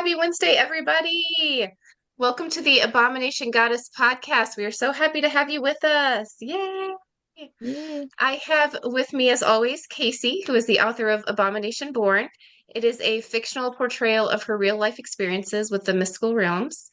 Happy Wednesday, everybody. Welcome to the Abomination Goddess podcast. We are so happy to have you with us. Yay. Yay. I have with me, as always, Casie, who is the author of Abomination Born. It is a fictional portrayal of her real life experiences with the mystical realms.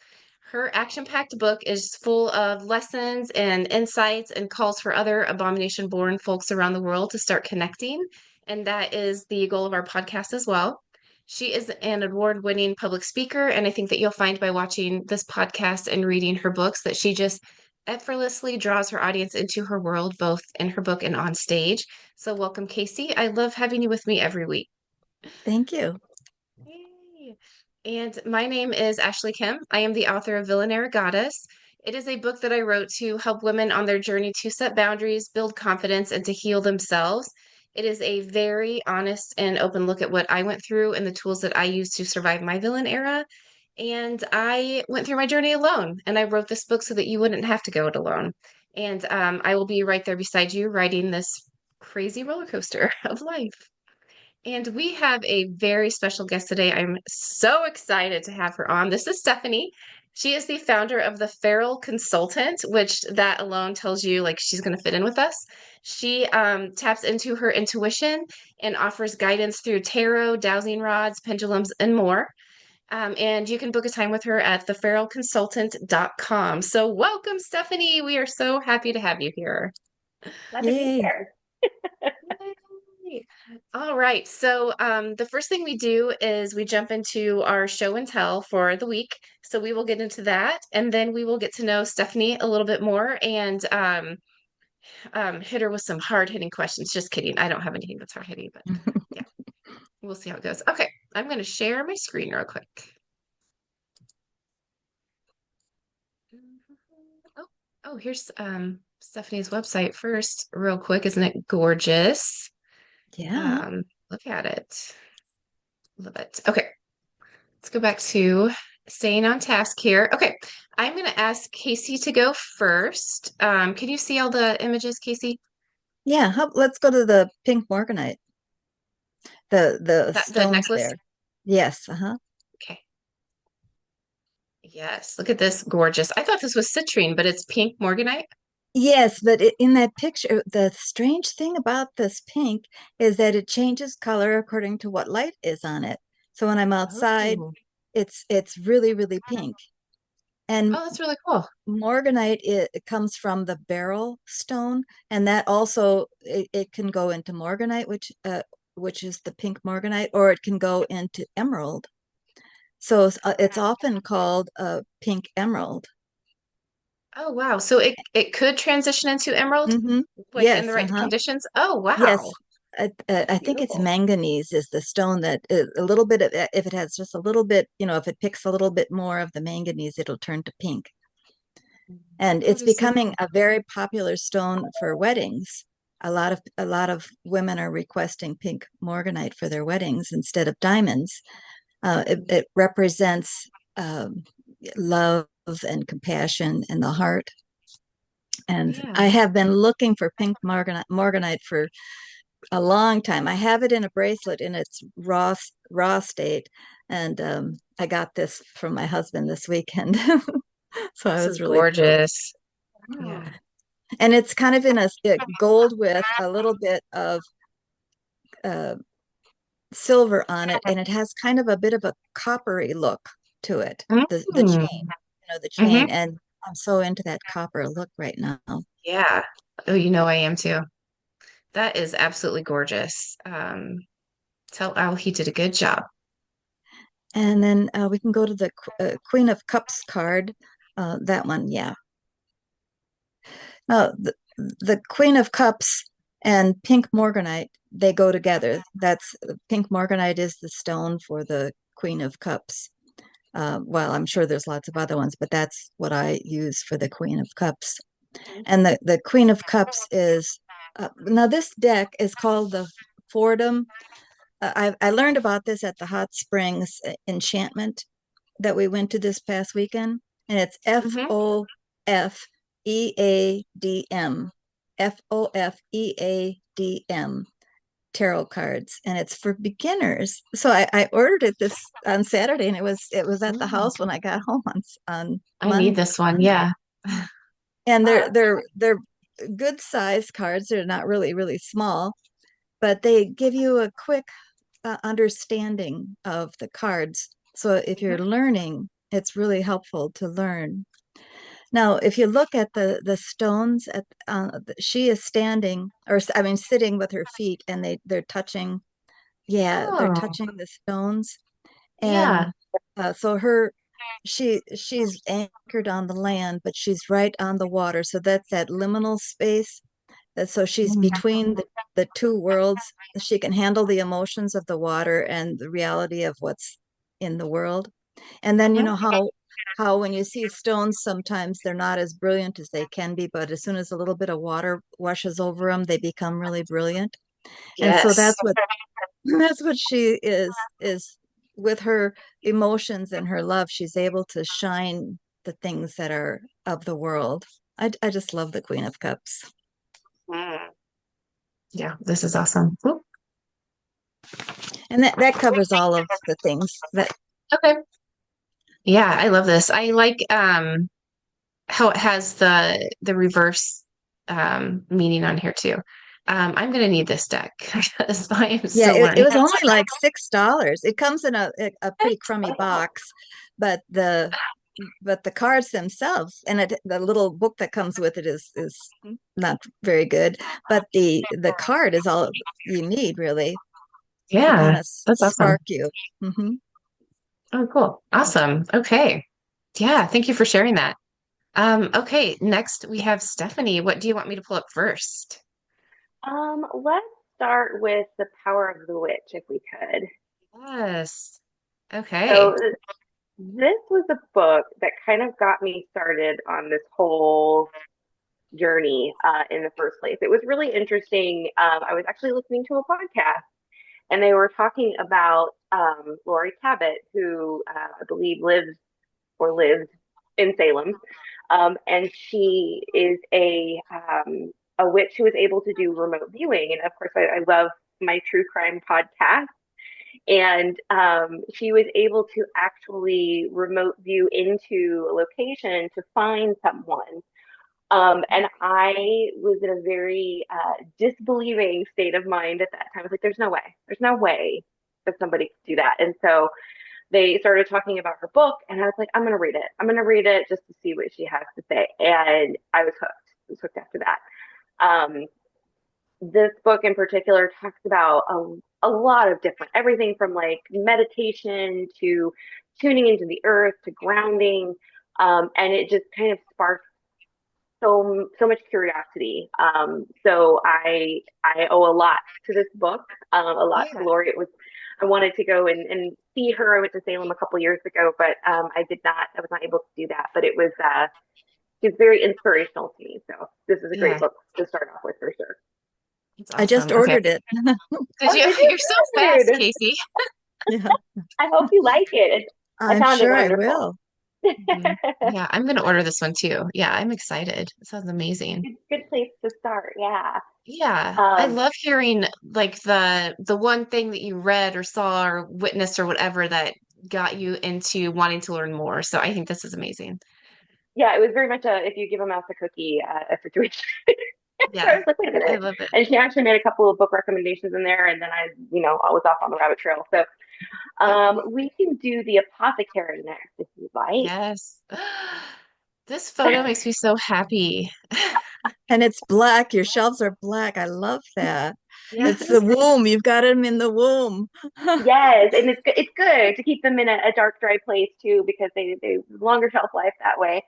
Her action-packed book is full of lessons and insights and calls for other Abomination Born folks around the world to start connecting. And that is the goal of our podcast as well. She is an award-winning public speaker, and I think that you'll find by watching this podcast and reading her books that she just effortlessly draws her audience into her world, both in her book and on stage. So, welcome, Casie. I love having you with me every week. Thank you. Yay. And my name is Ashley Kim. I am the author of Villainera Goddess. It is a book that I wrote to help women on their journey to set boundaries, build confidence, and to heal themselves. It is a very honest and open look at what I went through and the tools that I used to survive my villain era. And I went through my journey alone, and I wrote this book so that you wouldn't have to go it alone. And I will be right there beside you, riding this crazy roller coaster of life. And we have a very special guest today. I'm so excited to have her on. This is Stephanie. She is the founder of the Feral Consultant, which that alone tells you like she's going to fit in with us. She taps into her intuition and offers guidance through tarot, dowsing rods, pendulums, and more. And you can book a time with her at theferalconsultant.com. So welcome, Stephanie. We are so happy to have you here. Glad to be Yay. here. Yay. All right. So the first thing we do is we jump into our show and tell for the week. So we will get into that, and then we will get to know Stephanie a little bit more and hit her with some hard-hitting questions. Just kidding. I don't have anything that's hard-hitting, but yeah, we'll see how it goes. Okay. I'm going to share my screen real quick. Oh, oh, here's Stephanie's website first, real quick. Isn't it gorgeous? Yeah. Look at it. Love it. Okay, let's go back to staying on task here. Okay, I'm going to ask Casie to go first. Can you see all the images, Casie? Yeah. Let's go to the pink morganite. The The stones necklace? there. Yes. Uh-huh. Okay. Yes, look at this, gorgeous. I thought this was citrine, but it's pink morganite. Yes, but in that picture, the strange thing about this pink is that it changes color according to what light is on it. So when I'm outside, Oh, it's really, really pink. And oh, that's really cool. morganite it comes from the beryl stone, and that also it can go into morganite, which is the pink morganite, or it can go into emerald. So it's often called a pink emerald. Oh, wow. So it could transition into emerald, Hmm. like in the Yes, right uh-huh. conditions. Oh, wow. Yes. I think it's Beautiful. manganese is the stone that is a little bit of, if it has just a little bit, if it picks a little bit more of the manganese, it'll turn to pink. And That it's is so becoming cool. a very popular stone for weddings. A lot of women are requesting pink morganite for their weddings instead of diamonds. It represents love and compassion in the heart. And I Yeah. have been looking for pink morganite for a long time. I have it in a bracelet in its raw state, and I got this from my husband this weekend. So I This was is really thrilled. gorgeous. Wow. Yeah. And it's kind of in a gold with a little bit of uh, silver on it, and it has kind of a bit of a coppery look to it. The Mm. chain, the chain, Hmm. and I'm so into that copper look right now. Yeah. Oh, you know I am too. That is absolutely gorgeous. Tell Al he did a good job. And then we can go to the Queen of Cups card. That one, yeah. The Queen of Cups and pink morganite, they go together. That's pink morganite is the stone for the Queen of Cups. Well, I'm sure there's lots of other ones, but that's what I use for the Queen of Cups. And the Queen of Cups is now this deck is called the Fordham. I learned about this at the Hot Springs Enchantment that we went to this past weekend, and it's Hmm. FOFEADM. FOFEADM. tarot cards, and it's for beginners. So I ordered it this on Saturday, and it was at the Mm, house when I got home on I need this one. Monday. Yeah. And they're good size cards. They're not really small, but they give you a quick understanding of the cards. So if you're Mhm. learning, it's really helpful to learn. Now, if you look at the stones, she is standing, or I mean, sitting with her feet, and they're touching. Yeah, they're Oh, touching the stones, yeah. and so she's anchored on the land, but she's right on the water. So that's that liminal space. So she's Mm. between the two worlds. She can handle the emotions of the water and the reality of what's in the world. And then you Mhm. know how when you see stones, sometimes they're not as brilliant as they can be, but as soon as a little bit of water washes over them, they become really brilliant. And so Yes. that's what she is with her emotions and her love. She's able to shine the things that are of the world. I just love the Queen of Cups. Mm. Yeah, this is awesome. Ooh, And that covers all of the things that, okay. Yeah, I love this. I like how it has the reverse meaning on here too. I'm gonna need this deck because I am yeah, still it learning was how to only like $6. It comes in a pretty crummy Oh, box, but the cards themselves and the little book that comes with it is not very good, but the card is all you need really to kind yeah, of that's awesome. spark you. Hmm. Oh, cool. Awesome. Okay. Yeah, thank you for sharing that. Okay, next we have Stephanie. What do you want me to pull up first? Let's start with The Power of the Witch, if we could. Yes. So Okay. this was a book that kind of got me started on this whole journey in the first place. It was really interesting. I was actually listening to a podcast, and they were talking about Lori Cabot, who I believe lives or lived in Salem, and she is a witch who is able to do remote viewing. And of course, I love my true crime podcast. And she was able to actually remote view into a location to find someone. And I was in a very disbelieving state of mind at that time. I was like, there's no way that somebody could do that. And so they started talking about her book, and I was like, I'm going to read it. I'm going to read it just to see what she has to say. And I was hooked. I was hooked after that. Um, this book in particular talks about a lot of different everything from like meditation to tuning into the earth to grounding. And it just kind of sparked so much curiosity. So I owe a lot to this book, a lot to Yeah. Lori. It was I wanted to go and see her. I went to Salem a couple years ago, but I did not. I was not able to do that. But it's very inspirational to me. So this is a great Yeah. book to start off with for sure. It's I just awesome. Okay. ordered it. Did Oh, you? did You're so you fast, good? Casey. Yeah, I hope you like it. I I'm found it sure I wonderful. will. Mhm. Yeah, I'm gonna order this one too. Yeah, I'm excited. It sounds amazing. It's a good place to start. Yeah. Yeah, I Um, love hearing like the one thing that you read or saw or witnessed or whatever that got you into wanting to learn more. So I think this is amazing. yeah, it was very much a if you give a mouse a cookie a situation. So I Yeah, was like, wait a I minute. love it. And she actually made a couple of book recommendations in there, and then I was off on the rabbit trail. So Yep. we can do the apothecary next if you'd like. Yes. This photo makes me so happy. And it's black. Your shelves are black. I love that. It's the Yes. womb. You've got them in the womb. Yes, and it's good to keep them in a dark, dry place too because they longer shelf life that way.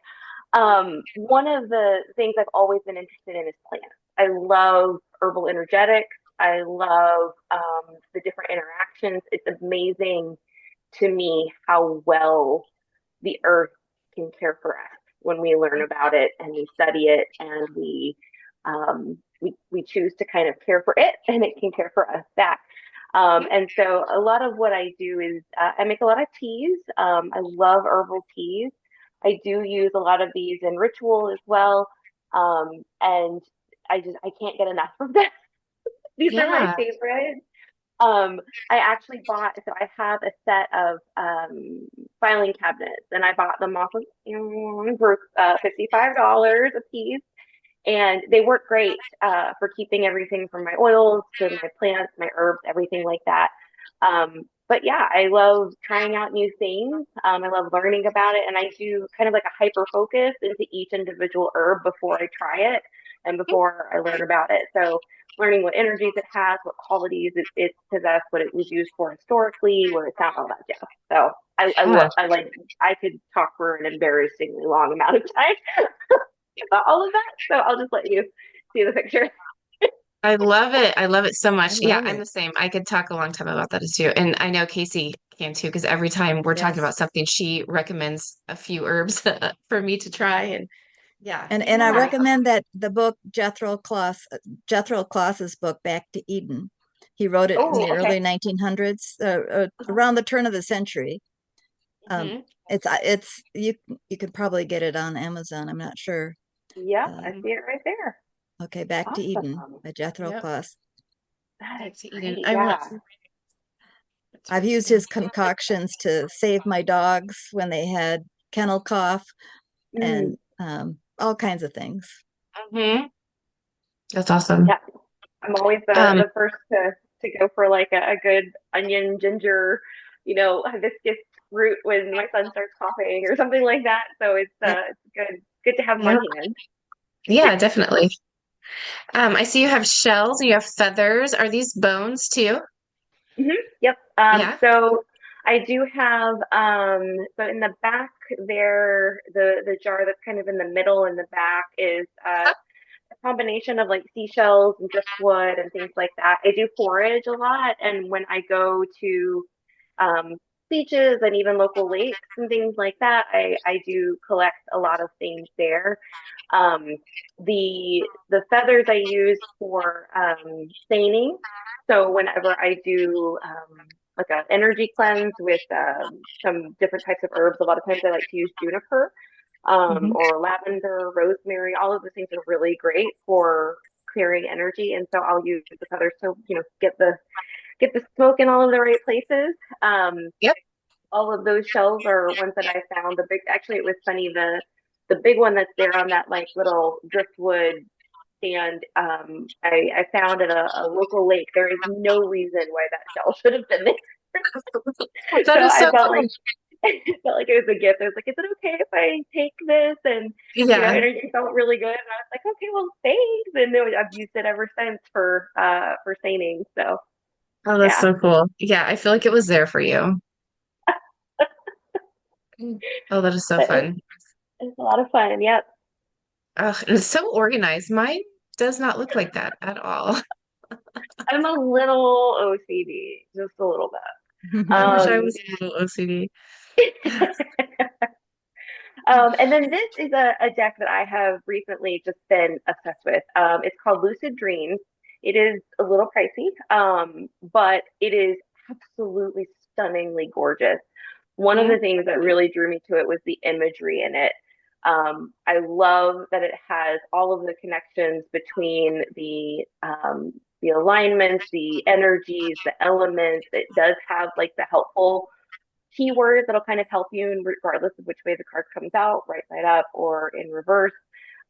One of the things I've always been interested in is plants. I love herbal energetics. I love the different interactions. It's amazing to me how well the earth can care for us when we learn about it and we study it and we choose to kind of care for it and it can care for us back. And so a lot of what I do is I make a lot of teas. I love herbal teas. I do use a lot of these in ritual as well. And I can't get enough of them. These are my Yeah. favorites. Um, I actually bought, so I have a set of filing cabinets, and I bought them off of Amazon for $55 a piece, and they work great for keeping everything from my oils to my plants, my herbs, everything like that. But yeah, I love trying out new things. I love learning about it, and I do kind of like a hyper focus into each individual herb before I try it and before I learn about it. So learning what energies it has, what qualities it possessed, what it was used for historically, where it's at, all that jazz. So Yeah. I like I could talk for an embarrassingly long amount of time about all of that. So I'll just let you see the picture. I love it. I love it so I much. Yeah, love I'm it. the same. I could talk a long time about that too. And I know Casie can too, because every time we're talking Yes. about something, she recommends a few herbs for me to try. And yeah, And I Yeah. recommend that the book Jethro Kloss's book Back to Eden. He wrote it in Oh, the okay. early 1900s, around the turn of the century. Um, hmm it's you could probably get it on Amazon. I'm not sure. Yep, Uh, I see it right there. okay, Back to Eden Awesome. by Jethro Yep. Kloss. That Back is to Eden. great. I want Yeah. to I've write it used down. his concoctions to save my dogs when they had kennel cough Mm, and all kinds of things. hmm That's awesome. yeah. I'm always Um, the first to go for like a good onion, ginger, hibiscus root when my son starts coughing or something like that. So Yep. it's good to have them on yep. hand. Yeah, definitely. I see you have shells and you have feathers. Are these bones too? Yep. Yeah. So I do have so in the back there, the jar that's kind of in the middle in the back is a combination of like seashells and driftwood and things like that. I do forage a lot, and when I go to um, beaches and even local lakes and things like that, I do collect a lot of things there. Um, the feathers I use for staining. So whenever I do like an energy cleanse with some different types of herbs, a lot of times I like to use juniper hmm or lavender, rosemary. All of the things are really great for clearing energy, and so I'll use the feathers to get the smoke in all of the right places. Um, Yep. all of those shells are ones that I found. The big, actually, it was funny. The big one that's there on that like little driftwood stand, I found at a local lake. There is no reason why that shell should have been there. That So is I so felt cool. like it felt like it was a gift. I was like, is it okay if I take this? And Yeah. energy felt really good. And I was like, okay, well, thanks. And then I've used it ever since for staining. So Oh, that's yeah, so cool. Yeah, I feel like it was there for you. Oh, that is so but fun. it's a lot of fun. Yep. Ugh, and it's so organized. Mine does not look like that at all. I'm a little OCD, just a little bit. I wish I was a little OCD. And then this is a deck that I have recently just been obsessed with. It's called Lucid Dreams. It is a little pricey, but it is absolutely stunningly gorgeous. One of the Mhm. things that really drew me to it was the imagery in it. I love that it has all of the connections between the alignments, the energies, the elements. It does have like the helpful keywords that'll kind of help you regardless of which way the card comes out, right side up or in reverse.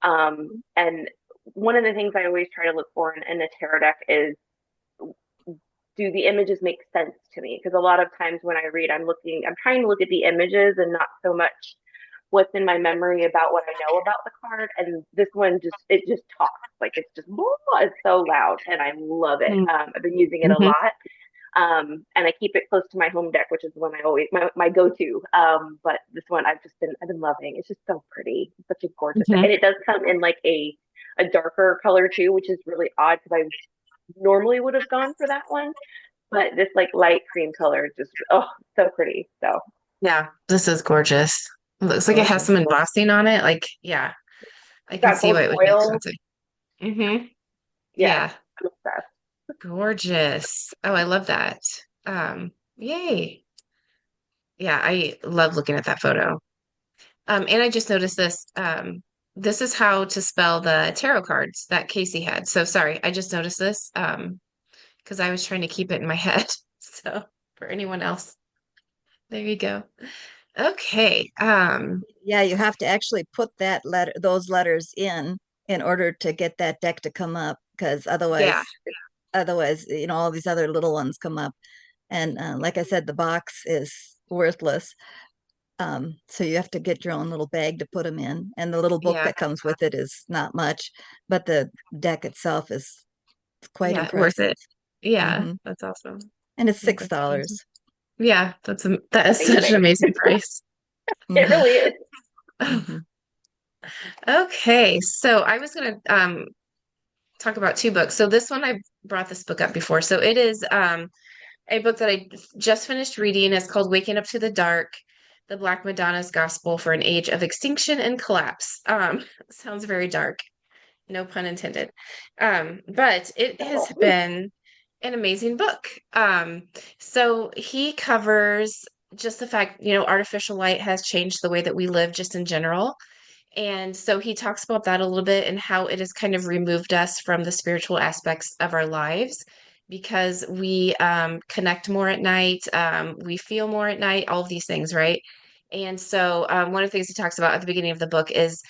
And one of the things I always try to look for in a tarot deck is, do the images make sense to me? Because a lot of times when I read, I'm trying to look at the images and not so much what's in my memory about what I know about the card. And this one it just talks like it's just it's so loud, and I love it. I've been using it a Mhm. lot. And I keep it close to my home deck, which is the one I always my go-to. But this one I've been loving. It's just so pretty. It's such a gorgeous, Mhm. and it does come in like a darker color too, which is really odd because I normally would have gone for that one. But this like light cream color just so pretty. So Yeah, this is gorgeous. It looks like it has some Gorgeous. embossing on it. Like, yeah, I it's can got see why gold it would be foil. expensive. hmm Yes, Yeah, I'm obsessed. gorgeous. Oh, I love that. Yay. Yeah, I love looking at that photo. And I just noticed this. This is how to spell the tarot cards that Casey had. So sorry, I just noticed this. because I was trying to keep it in my head. So for anyone else, there you go. Okay. Yeah, you have to actually put those letters in order to get that deck to come up, because Yeah, otherwise, all these other little ones come up. And like I said, the box is worthless. So you have to get your own little bag to put them in. And the little book yeah, that comes with it is not much, but the deck itself is quite yeah, worth impressive. it. Yeah, Hmm. that's awesome. And it's Yeah, six that's amazing. dollars. Yeah, that is such an Amazing. amazing price. It really is. Hmm. Okay, so I was gonna talk about two books. So this one I brought this book up before. So it is a book that I just finished reading. It's called Waking Up to the Dark: The Black Madonna's Gospel for an Age of Extinction and Collapse. Sounds very dark, no pun intended. But it has Subtle. been an amazing book. So he covers just the fact, artificial light has changed the way that we live just in general. And so he talks about that a little bit and how it has kind of removed us from the spiritual aspects of our lives because we connect more at night, we feel more at night, all of these things, right? And so one of the things he talks about at the beginning of the book is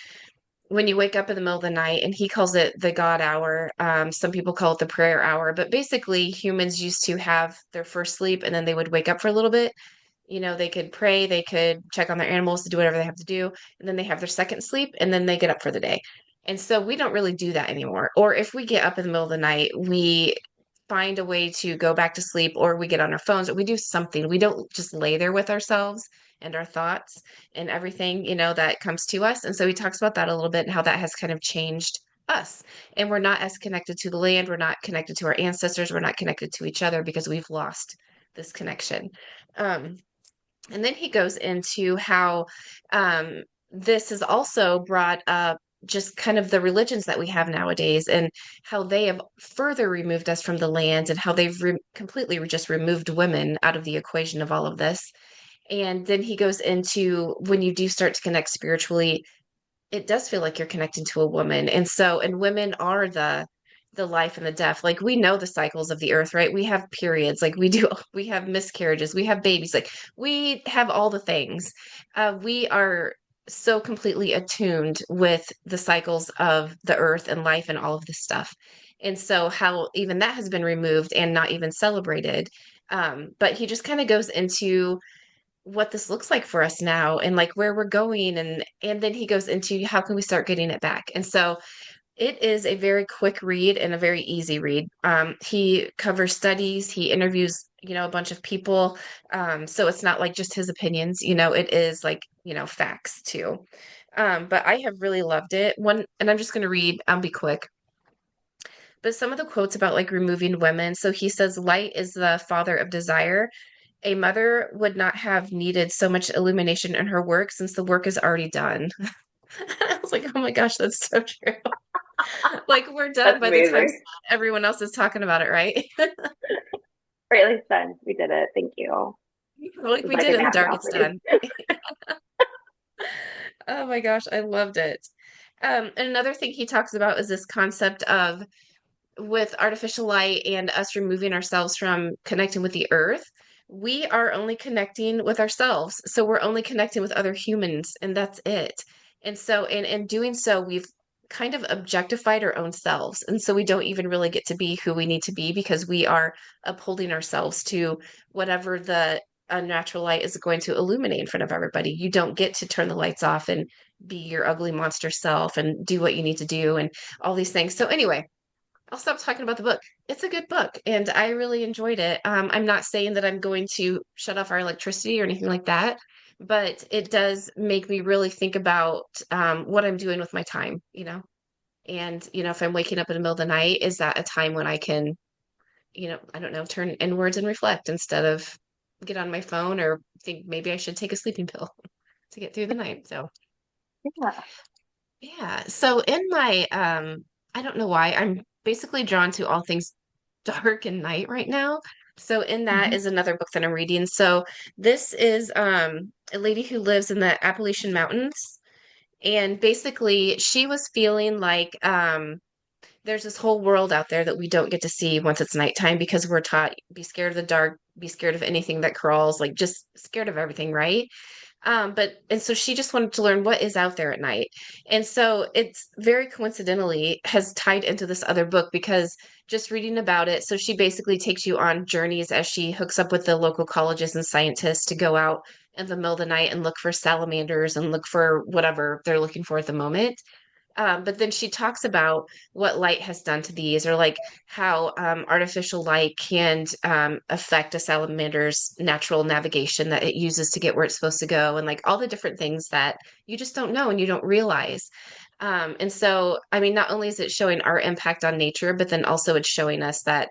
when you wake up in the middle of the night, and he calls it the God hour. Some people call it the prayer hour, but basically, humans used to have their first sleep and then they would wake up for a little bit. They could pray, they could check on their animals to do whatever they have to do, and then they have their second sleep, and then they get up for the day. And so we don't really do that anymore. Or if we get up in the middle of the night, we find a way to go back to sleep, or we get on our phones, or we do something. We don't just lay there with ourselves and our thoughts and everything, that comes to us. And so he talks about that a little bit and how that has kind of changed us. And we're not as connected to the land, we're not connected to our ancestors, we're not connected to each other because we've lost this connection. Um, and then he goes into how this has also brought up just kind of the religions that we have nowadays and how they have further removed us from the land and how they've completely just removed women out of the equation of all of this. And then he goes into when you do start to connect spiritually, it does feel like you're connecting to a woman. And so, and women are the life and the death. Like we know the cycles of the earth, right? We have periods, like we do, we have miscarriages, we have babies, like we have all the things. We are so completely attuned with the cycles of the earth and life and all of this stuff. And so how even that has been removed and not even celebrated. But he just kind of goes into what this looks like for us now and like where we're going and then he goes into how can we start getting it back. And so it is a very quick read and a very easy read. He covers studies, he interviews, a bunch of people. So it's not like just his opinions, it is like, facts too. But I have really loved it. And I'm just going to read, I'll be quick. But some of the quotes about like removing women. So he says, light is the father of desire. A mother would not have needed so much illumination in her work since the work is already done. I was like, oh my gosh, that's so true. Like we're done That's by the time amazing. everyone else is talking about it, right? Rightly done. We did it. Thank you. Like It's we like did a it in the nap dark, now it's for me. done. Oh my gosh, I loved it. And another thing he talks about is this concept of with artificial light and us removing ourselves from connecting with the earth, we are only connecting with ourselves. So we're only connecting with other humans, and that's it. And so, in doing so, we've kind of objectified our own selves. And so we don't even really get to be who we need to be because we are upholding ourselves to whatever the unnatural light is going to illuminate in front of everybody. You don't get to turn the lights off and be your ugly monster self and do what you need to do and all these things. So, anyway, I'll stop talking about the book. It's a good book, and I really enjoyed it. I'm not saying that I'm going to shut off our electricity or anything like that, but it does make me really think about what I'm doing with my time, And, if I'm waking up in the middle of the night, is that a time when I can, I don't know, turn inwards and reflect instead of get on my phone or think maybe I should take a sleeping pill to get through the night. So, Yeah. yeah. So in my I don't know why I'm basically drawn to all things dark and night right now. So in that Mhm. is another book that I'm reading. So this is a lady who lives in the Appalachian Mountains, and basically she was feeling like there's this whole world out there that we don't get to see once it's nighttime because we're taught be scared of the dark, be scared of anything that crawls, like just scared of everything, right? And so she just wanted to learn what is out there at night. And so it's very coincidentally has tied into this other book because just reading about it, so she basically takes you on journeys as she hooks up with the local colleges and scientists to go out in the middle of the night and look for salamanders and look for whatever they're looking for at the moment. But then she talks about what light has done to these, or like how artificial light can affect a salamander's natural navigation that it uses to get where it's supposed to go, and like all the different things that you just don't know and you don't realize. And so, I mean, not only is it showing our impact on nature, but then also it's showing us that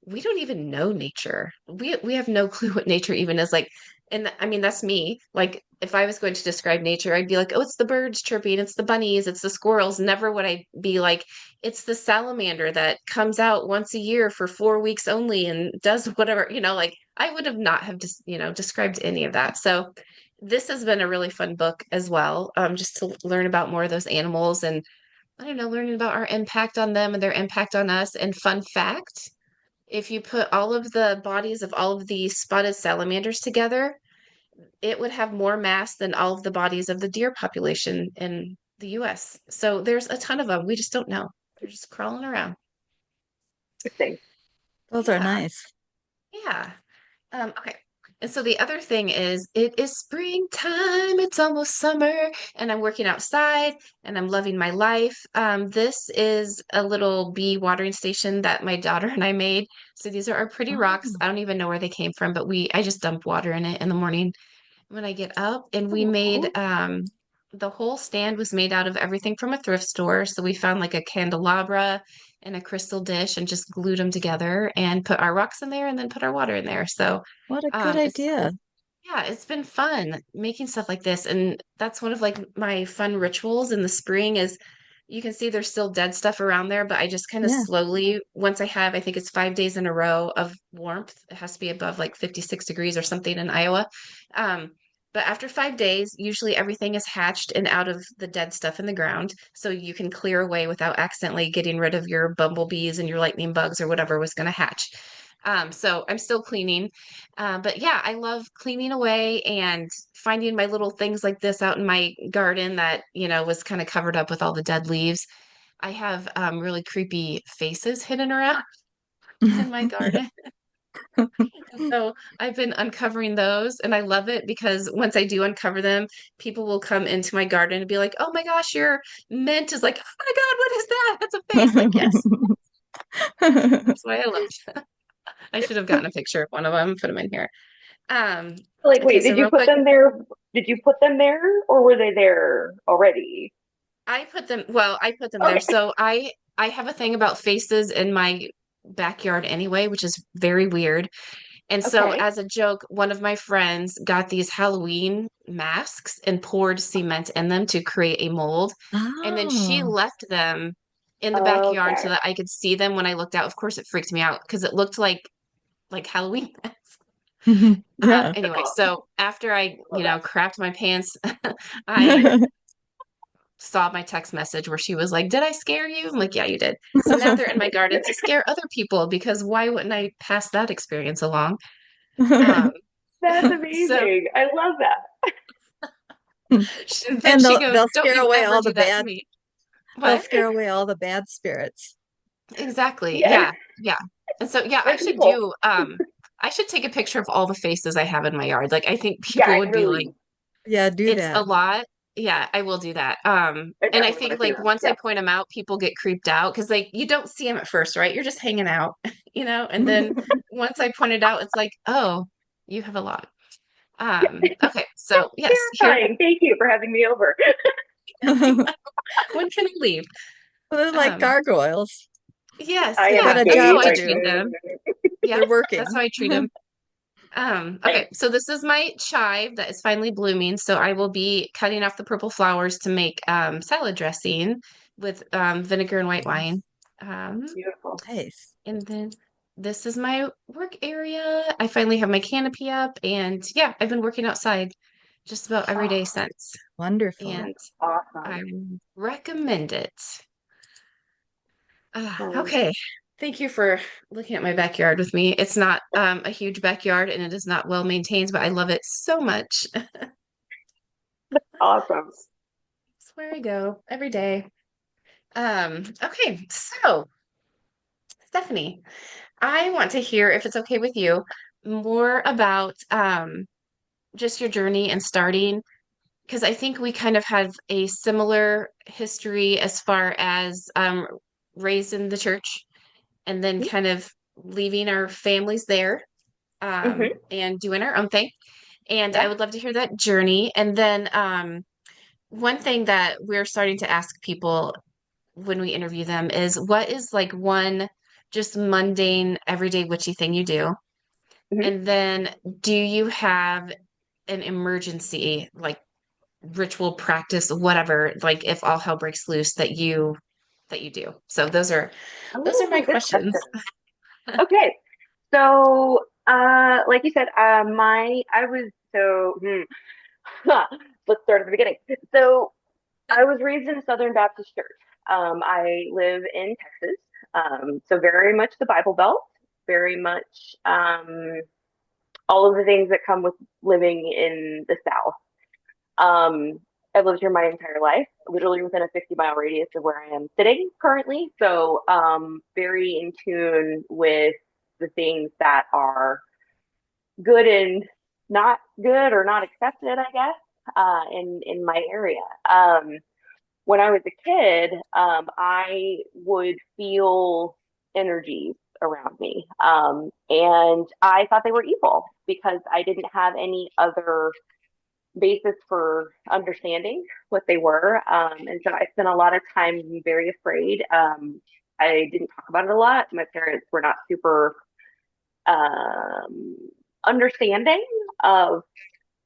we don't even know nature. We have no clue what nature even is like. And I mean, that's me. Like, if I was going to describe nature, I'd be like, oh, it's the birds chirping, it's the bunnies, it's the squirrels. Never would I be like, it's the salamander that comes out once a year for 4 weeks only and does whatever, like I would have not have just, described any of that. So this has been a really fun book as well, just to learn about more of those animals and I don't know, learning about our impact on them and their impact on us. And fun fact, if you put all of the bodies of all of the spotted salamanders together, it would have more mass than all of the bodies of the deer population in the US. So there's a ton of them. We just don't know. They're just crawling around. Interesting. Those are Yeah. nice. Yeah. Okay. And so the other thing is, it is springtime, it's almost summer, and I'm working outside and I'm loving my life. This is a little bee watering station that my daughter and I made. So these are our pretty rocks. Oh, I don't even know where they came from, but I just dump water in it in the morning when I get up. And we made Oh, the whole stand was made out of everything from a thrift store. So we found like a candelabra and a crystal dish and just glued them together and put our rocks in there and then put our water in there. So what a good it's idea. yeah, it's been fun making stuff like this. And that's one of like my fun rituals in the spring is you can see there's still dead stuff around there, but I just kind of Yeah. slowly, once I think it's 5 days in a row of warmth, it has to be above like 56 degrees or something in Iowa. Um, but after 5 days, usually everything is hatched and out of the dead stuff in the ground. So you can clear away without accidentally getting rid of your bumblebees and your lightning bugs or whatever was going to hatch. So I'm still cleaning. But yeah, I love cleaning away and finding my little things like this out in my garden that, was kind of covered up with all the dead leaves. I have really creepy faces hidden around in my garden. And so I've been uncovering those and I love it because once I do uncover them, people will come into my garden and be like, oh my gosh, your mint is like, oh my God, what is that? That's a face. Like, yes, that's why I love it. I should have gotten a picture of one of them and put them in here. Um, like, okay, wait, so did you real put quick, them there? Did you put them there, or were they there already? I put them there. Okay. So I have a thing about faces in my backyard anyway, which is very weird. And so Okay. as a joke, one of my friends got these Halloween masks and poured cement in them to create a mold. And then she Oh, left them in the backyard so Okay. that I could see them when I looked out. Of course, it freaked me out because it looked like Halloween masks. yeah. That's Anyway, awesome. so after I, Love that. crapped my pants, I saw my text message where she was like, did I scare you? I'm like, yeah, you did. So now they're in my garden to scare other people because why wouldn't I pass that experience along? Um, That's so amazing. I love that. then And she they'll goes, they'll don't scare you away ever all do the that to bad me. they'll What? scare away all the bad spirits. Exactly. Yeah. Yeah. Yeah. And so, yeah, Or people. I should take a picture of all the faces I have in my yard. Like, I think Yeah, people I would be like, really, Yeah, do it's a that. lot. Yeah, I will do that. I And I definitely want think to see like them. once I Yeah. point them out, people get creeped out because like you don't see them at first, right? You're just hanging out, and then once I point it out, it's like, oh, you have a lot. Okay, so yes, here. Terrifying. Thank you for having me over. When can I leave? They're like Um, gargoyles. yes, I They've am got yeah, a that's how job engaged. I to Like, treat do. them. Yep, They're that's working. how I treat them. nice. Okay, so this is my chive that is finally blooming. So I will be cutting off the purple flowers to make salad dressing with vinegar and white wine. Um, Beautiful. Nice. and then this is my work area. I finally have my canopy up, and yeah, I've been working outside just about every day Oh, since, Wonderful. and that's I awesome. recommend it. Um, Okay. Thank you for looking at my backyard with me. It's not a huge backyard and it is not well maintained, but I love it so much. awesome. It's where I go every day. Okay, so Stephanie, I want to hear, if it's okay with you, more about just your journey and starting, because I think we kind of have a similar history as far as raised in the church and then kind of leaving our families there Hmm. and doing our own thing. And I Yeah. would love to hear that journey. And then one thing that we're starting to ask people when we interview them is what is like one just mundane, everyday witchy thing you do? Hmm. And then do you have an emergency, like ritual practice, whatever, like if all hell breaks loose that you do? So those are my Oh, good questions. question. Okay. So, like you said, I was let's start at the beginning. So, I was raised in a Southern Baptist church. I live in Texas, so very much the Bible Belt, very much all of the things that come with living in the South. Um, I've lived here my entire life, literally within a 50-mile radius of where I am sitting currently. So, very in tune with the things that are good and not good or not accepted, I guess, in my area. When I was a kid, I would feel energies around me, and I thought they were evil because I didn't have any other basis for understanding what they were. And so I spent a lot of time very afraid. I didn't talk about it a lot. My parents were not super um, understanding of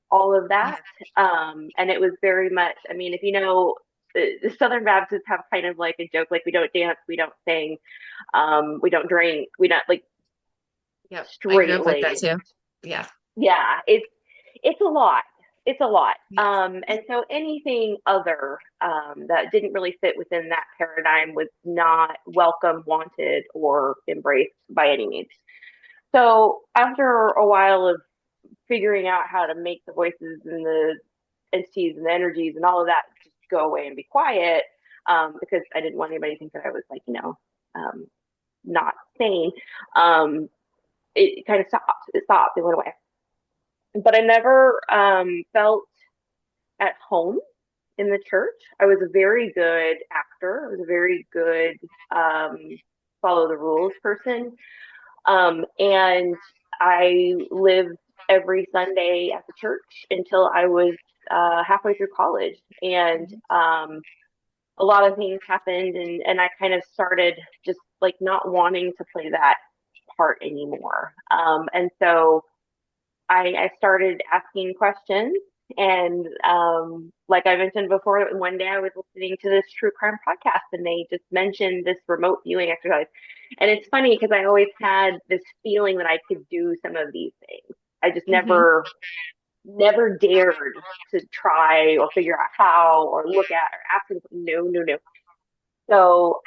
all of that. And it was very much, I mean, if you know, the Southern Baptists have kind of like a joke, like we don't dance, we don't sing, we don't drink, we don't like Yep, I grew straight up like that laced. too. Yeah. Yeah, it's a lot. It's a lot. Yes. And so anything other that didn't really fit within that paradigm was not welcome, wanted, or embraced by any means. So after a while of figuring out how to make the voices and the entities and the energies and all of that just go away and be quiet, because I didn't want anybody to think that I was like, um, not sane, um, it kind of stopped. It stopped. It went away. But I never felt at home in the church. I was a very good actor. I was a very good follow the rules person. And I lived every Sunday at the church until I was halfway through college. And Mhm. a lot of things happened, and I kind of started just like not wanting to play that part anymore. And so I started asking questions. And like I mentioned before, one day I was listening to this true crime podcast and they just mentioned this remote viewing exercise. And it's funny because I always had this feeling that I could do some of these things. I just Mhm. never dared to try or figure out how or look at or ask them. No, no, no. So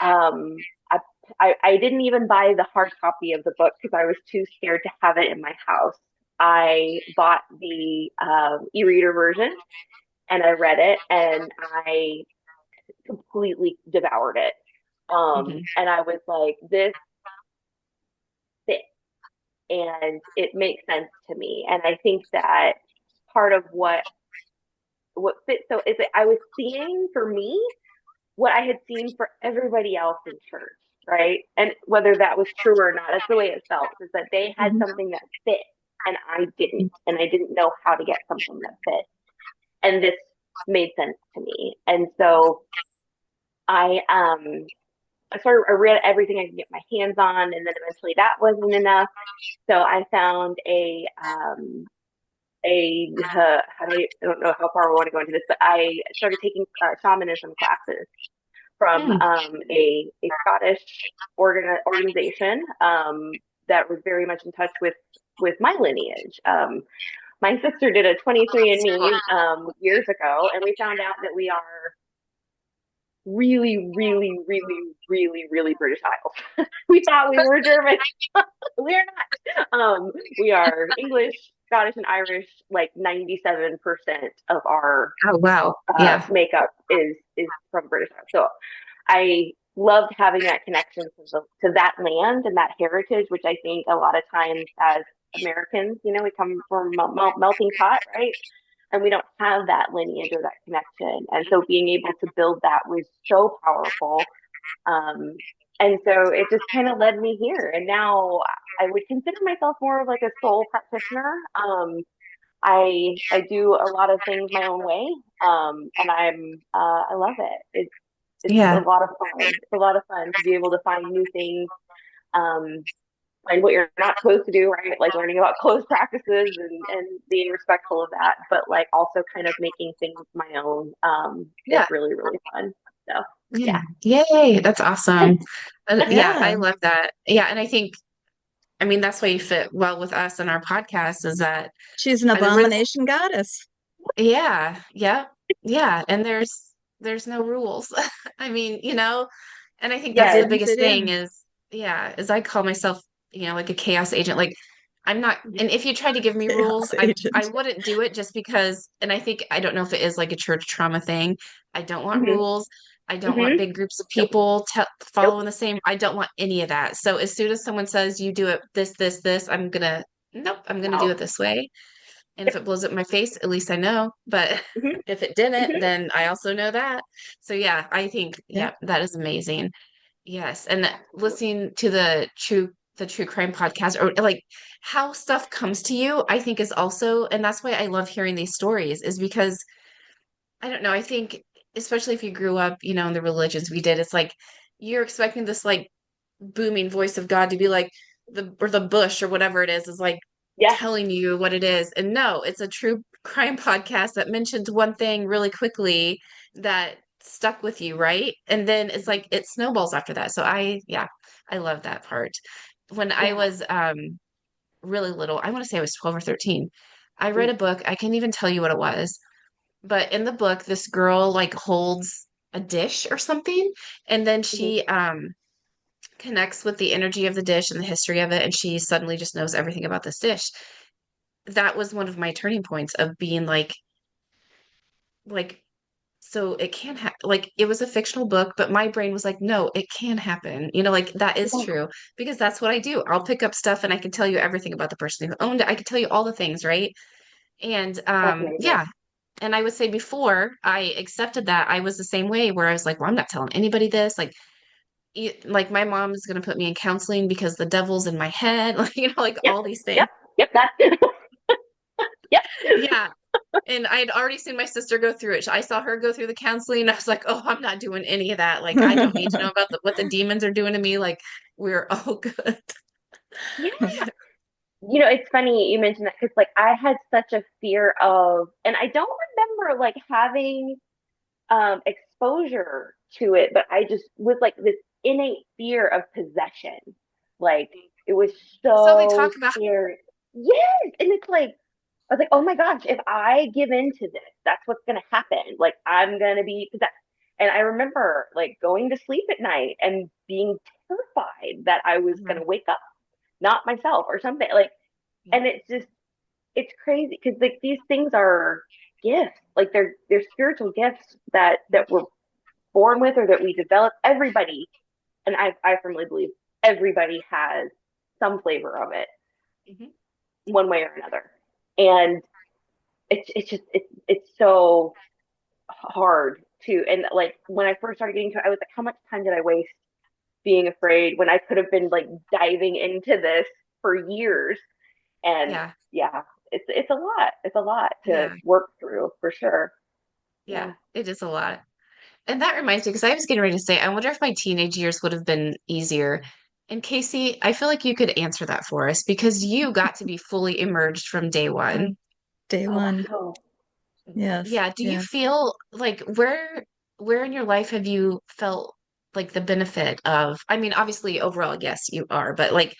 I didn't even buy the hard copy of the book because I was too scared to have it in my house. I bought the e-reader version and I read it and I completely devoured it. Mhm. And I was like, this fits and it makes sense to me. And I think that part of what fits so is that I was seeing for me what I had seen for everybody else in church, right? And whether that was true or not, that's the way it felt, is that they had Mhm. something that fit and I didn't. And I didn't know how to get something that fit. And this made sense to me. And so I read everything I could get my hands on, and then eventually that wasn't enough. So I found I don't know how far we want to go into this, but I started taking shamanism classes from Mm. a Scottish organization that was very much in touch with my lineage. My sister did a 23andMe years ago, and we found out that we are really, really, really, really, really British Isles. We thought we were German. We're not. We are English, Scottish, and Irish. Like 97% of our Oh, wow. Yeah. makeup is from British Isles. So I loved having that connection to that land and that heritage, which I think a lot of times as Americans, we come from melting pot, right? And we don't have that lineage or that connection. And so being able to build that was so powerful. Um, and so it just kind of led me here. And now I would consider myself more of like a soul practitioner. I do a lot of things my own way, and I love it. It's a Yeah. lot of fun. It's a lot of fun to be able to find new things, um, find what you're not supposed to do, right? Like learning about close practices and being respectful of that, but like also kind of making things my own is Yeah. really, really fun. So Yeah. yeah. Yay. That's awesome. Yeah, I Yeah. love that. Yeah. And I think, I mean, that's why you fit well with us and our podcast is that She's an I really, abomination goddess. yeah, yeah, yeah. And there's no rules. I mean, and I think that's Yes. the Didn't biggest fit thing in. is, yeah, is I call myself, like a chaos agent. Like I'm not, and if you try to give me rules, Chaos I agent. wouldn't do it just because, and I think I don't know if it is like a church trauma thing. I don't want Mm-hmm. rules. I don't want Mm-hmm. big groups of Nope. people Nope. following the same. I don't want any of that. So as soon as someone says you do it this, this, this, nope, I'm gonna do No. it this way. And if Yep. it blows up my face, at least I know. But Mm-hmm. if it didn't, Mm-hmm. then I also know that. So yeah, I think, Yeah. yeah, that is amazing. Yes. And Absolutely. listening to the true crime podcast or like how stuff comes to you, I think is also, and that's why I love hearing these stories, is because I don't know, I think especially if you grew up, in the religions we did, it's like you're expecting this like booming voice of God to be like the bush or whatever it is like Yeah. telling you what it is. And no, it's a true crime podcast that mentions one thing really quickly that stuck with you, right? And then it's like it snowballs after that. So yeah, I love that part. When I Yeah. was really little, I want to say I was 12 or 13, I read Mm-hmm. a book. I can't even tell you what it was, but in the book, this girl like holds a dish or something, and then Mm-hmm. she connects with the energy of the dish and the history of it, and she suddenly just knows everything about this dish. That was one of my turning points of being like, so it can happen. Like it was a fictional book, but my brain was like, no, it can happen. Like that is Yeah. true because that's what I do. I'll pick up stuff and I can tell you everything about the person who owned it. I can tell you all the things, right? And That's amazing. yeah. And I would say before I accepted that, I was the same way where I was like, well, I'm not telling anybody this. Like my mom is going to put me in counseling because the devil's in my head, like like Yep. all these Yep. things. Yep. That. Yep. Yeah. And I had already seen my sister go through it. I saw her go through the counseling. And I was like, oh, I'm not doing any of that. Like, I don't need to know about what the demons are doing to me. Like, we're all good. Yeah. Yeah. It's funny you mentioned that because like I had such a fear of, and I don't remember like having exposure to it, but I just was like this innate fear of possession. Like it was So they so talk about, scary. Yes, and it's like I was like, oh my gosh, if I give in to this, that's what's gonna happen. Like I'm gonna be possessed. And I remember like going to sleep at night and being terrified that I was yeah, gonna wake up not myself or something. Like, yeah, and it's crazy because like these things are gifts. Like they're spiritual gifts that we're born with or that we develop. Everybody, and I firmly believe everybody has some flavor of it, mhm, one way or another. And it's just it's so hard to, and like when I first started getting to it, I was like, how much time did I waste being afraid when I could have been like diving into this for years? And yeah, yeah, it's a lot. It's a lot to yeah, work through for sure. yeah. Yeah. It is a lot. And that reminds me, because I was getting ready to say, I wonder if my teenage years would have been easier. And Casey, I feel like you could answer that for us because you got to be fully immersed from day one. From day Oh one. wow. Yes. Yeah, do you Yes. feel like where in your life have you felt like the benefit of, I mean, obviously overall, yes, you are, but like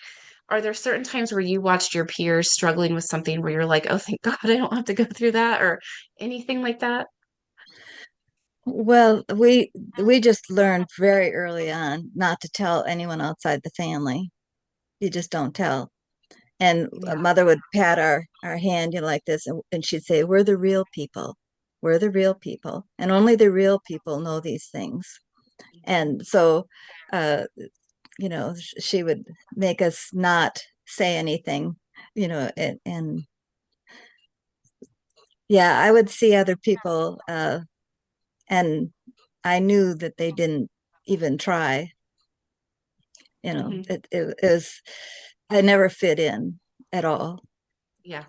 are there certain times where you watched your peers struggling with something where you're like, oh, thank God I don't have to go through that or anything like that? Well, we just learned very early on not to tell anyone outside the family. You just don't tell. And a Yeah. mother would pat our hand, like this, and she'd say, "We're the real people. We're the real people, and only the real people know these things." And so, uh, she would make us not say anything, and yeah, I would see other people, and I knew that they didn't even try. Hmm. It was, I never fit in at all. Yeah.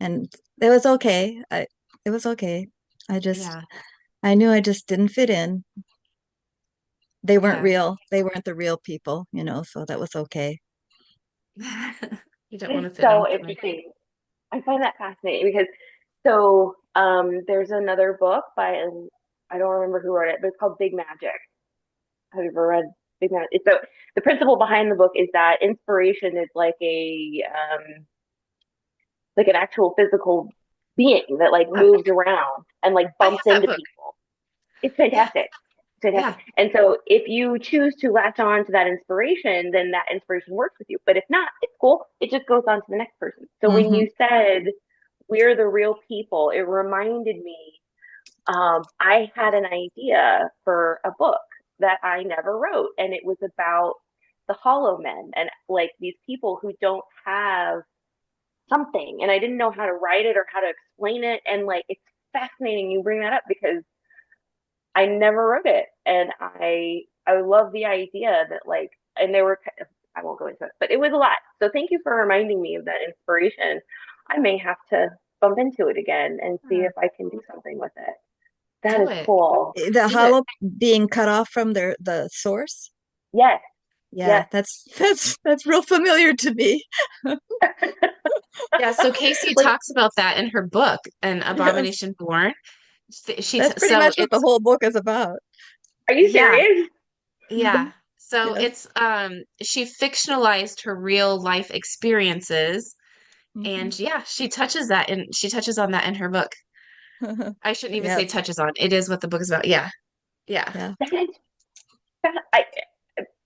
And it was okay. It was okay. I just, Yeah. I knew I just didn't fit in. They weren't Yeah. real. They weren't the real people, so that was okay. You don't It want is to fit so in. Right. interesting. I find that fascinating because there's another book by I don't remember who wrote it, but it's called Big Magic. Have you ever read Big Magic? So the principle behind the book is that inspiration is like an actual physical being that like Yeah. moves around and like I bumps have that into book. people. It's Yeah. fantastic. It's fantastic. Yeah. And so if you choose to latch on to that inspiration, then that inspiration works with you. But if not, it's cool. It just goes on to the next person. So when Hmm. you said we're the real people, it reminded me I had an idea for a book that I never wrote, and it was about the hollow men and like these people who don't have something. And I didn't know how to write it or how to explain it. And like, it's fascinating you bring that up because I never wrote it, and I love the idea that like, and they were I won't go into it, but it was a lot. So thank you for reminding me of that inspiration. I may have to bump into it again and see Hmm. if I can do something with it. That Do is it. cool. The Do it. hollow being cut off from the source. Yes, Yeah, yes. that's real familiar to me. Yeah. So Casey Like, talks about that in her book, An Yes, Abomination Born. that's pretty So much what the it's whole book is about. are you yeah, serious? yeah. So Yes. it's she fictionalized her real life experiences, Mhm. and yeah, she touches on that in her book. I shouldn't even Yeah, say touches on. It is what the book is about. Yeah. Yeah. yeah. That is,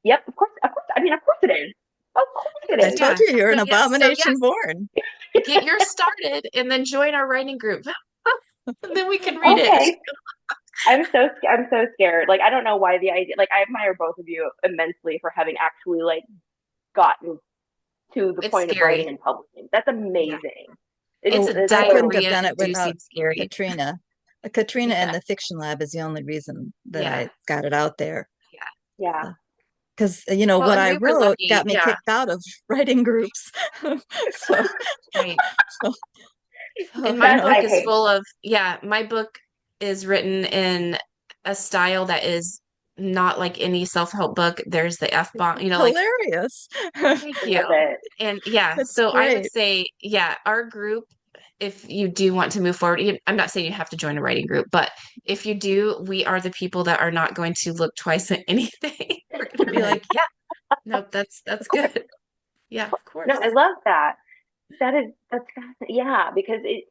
yep, of course. I mean, of course it is. Of course I it is. told Yeah. you you're So an yeah, so abomination yes, born. get yours started and then join our writing group. And then we can read it. Okay. I'm so scared. Like I don't know why the idea. Like I admire both of you immensely for having actually like gotten to the It's point of writing scary. and publishing. That's Yeah. amazing. It's Oh, It's I so couldn't have diarrhea done it without inducing scary. Katrina. Katrina and Yeah. the Fiction Lab is the only reason that Yeah. I got it out there. Yeah. yeah. Because, Well, what and I we were wrote lucky. got me Yeah. kicked out of writing groups. So, Right. so, so, And my That book I is hate. full of, yeah, my book is written in a style that is not like any self-help book. There's the F-bomb, it's like, hilarious. thank you. Love it. And yeah, It's so I would great. say, yeah, our group, if you do want to move forward, I'm not saying you have to join a writing group, but if you do, we are the people that are not going to look twice at anything. We're going to be Right. like, yeah, nope, that's Of course. good. Yeah, of No, course. I love that. That's fascinating. Yeah, because it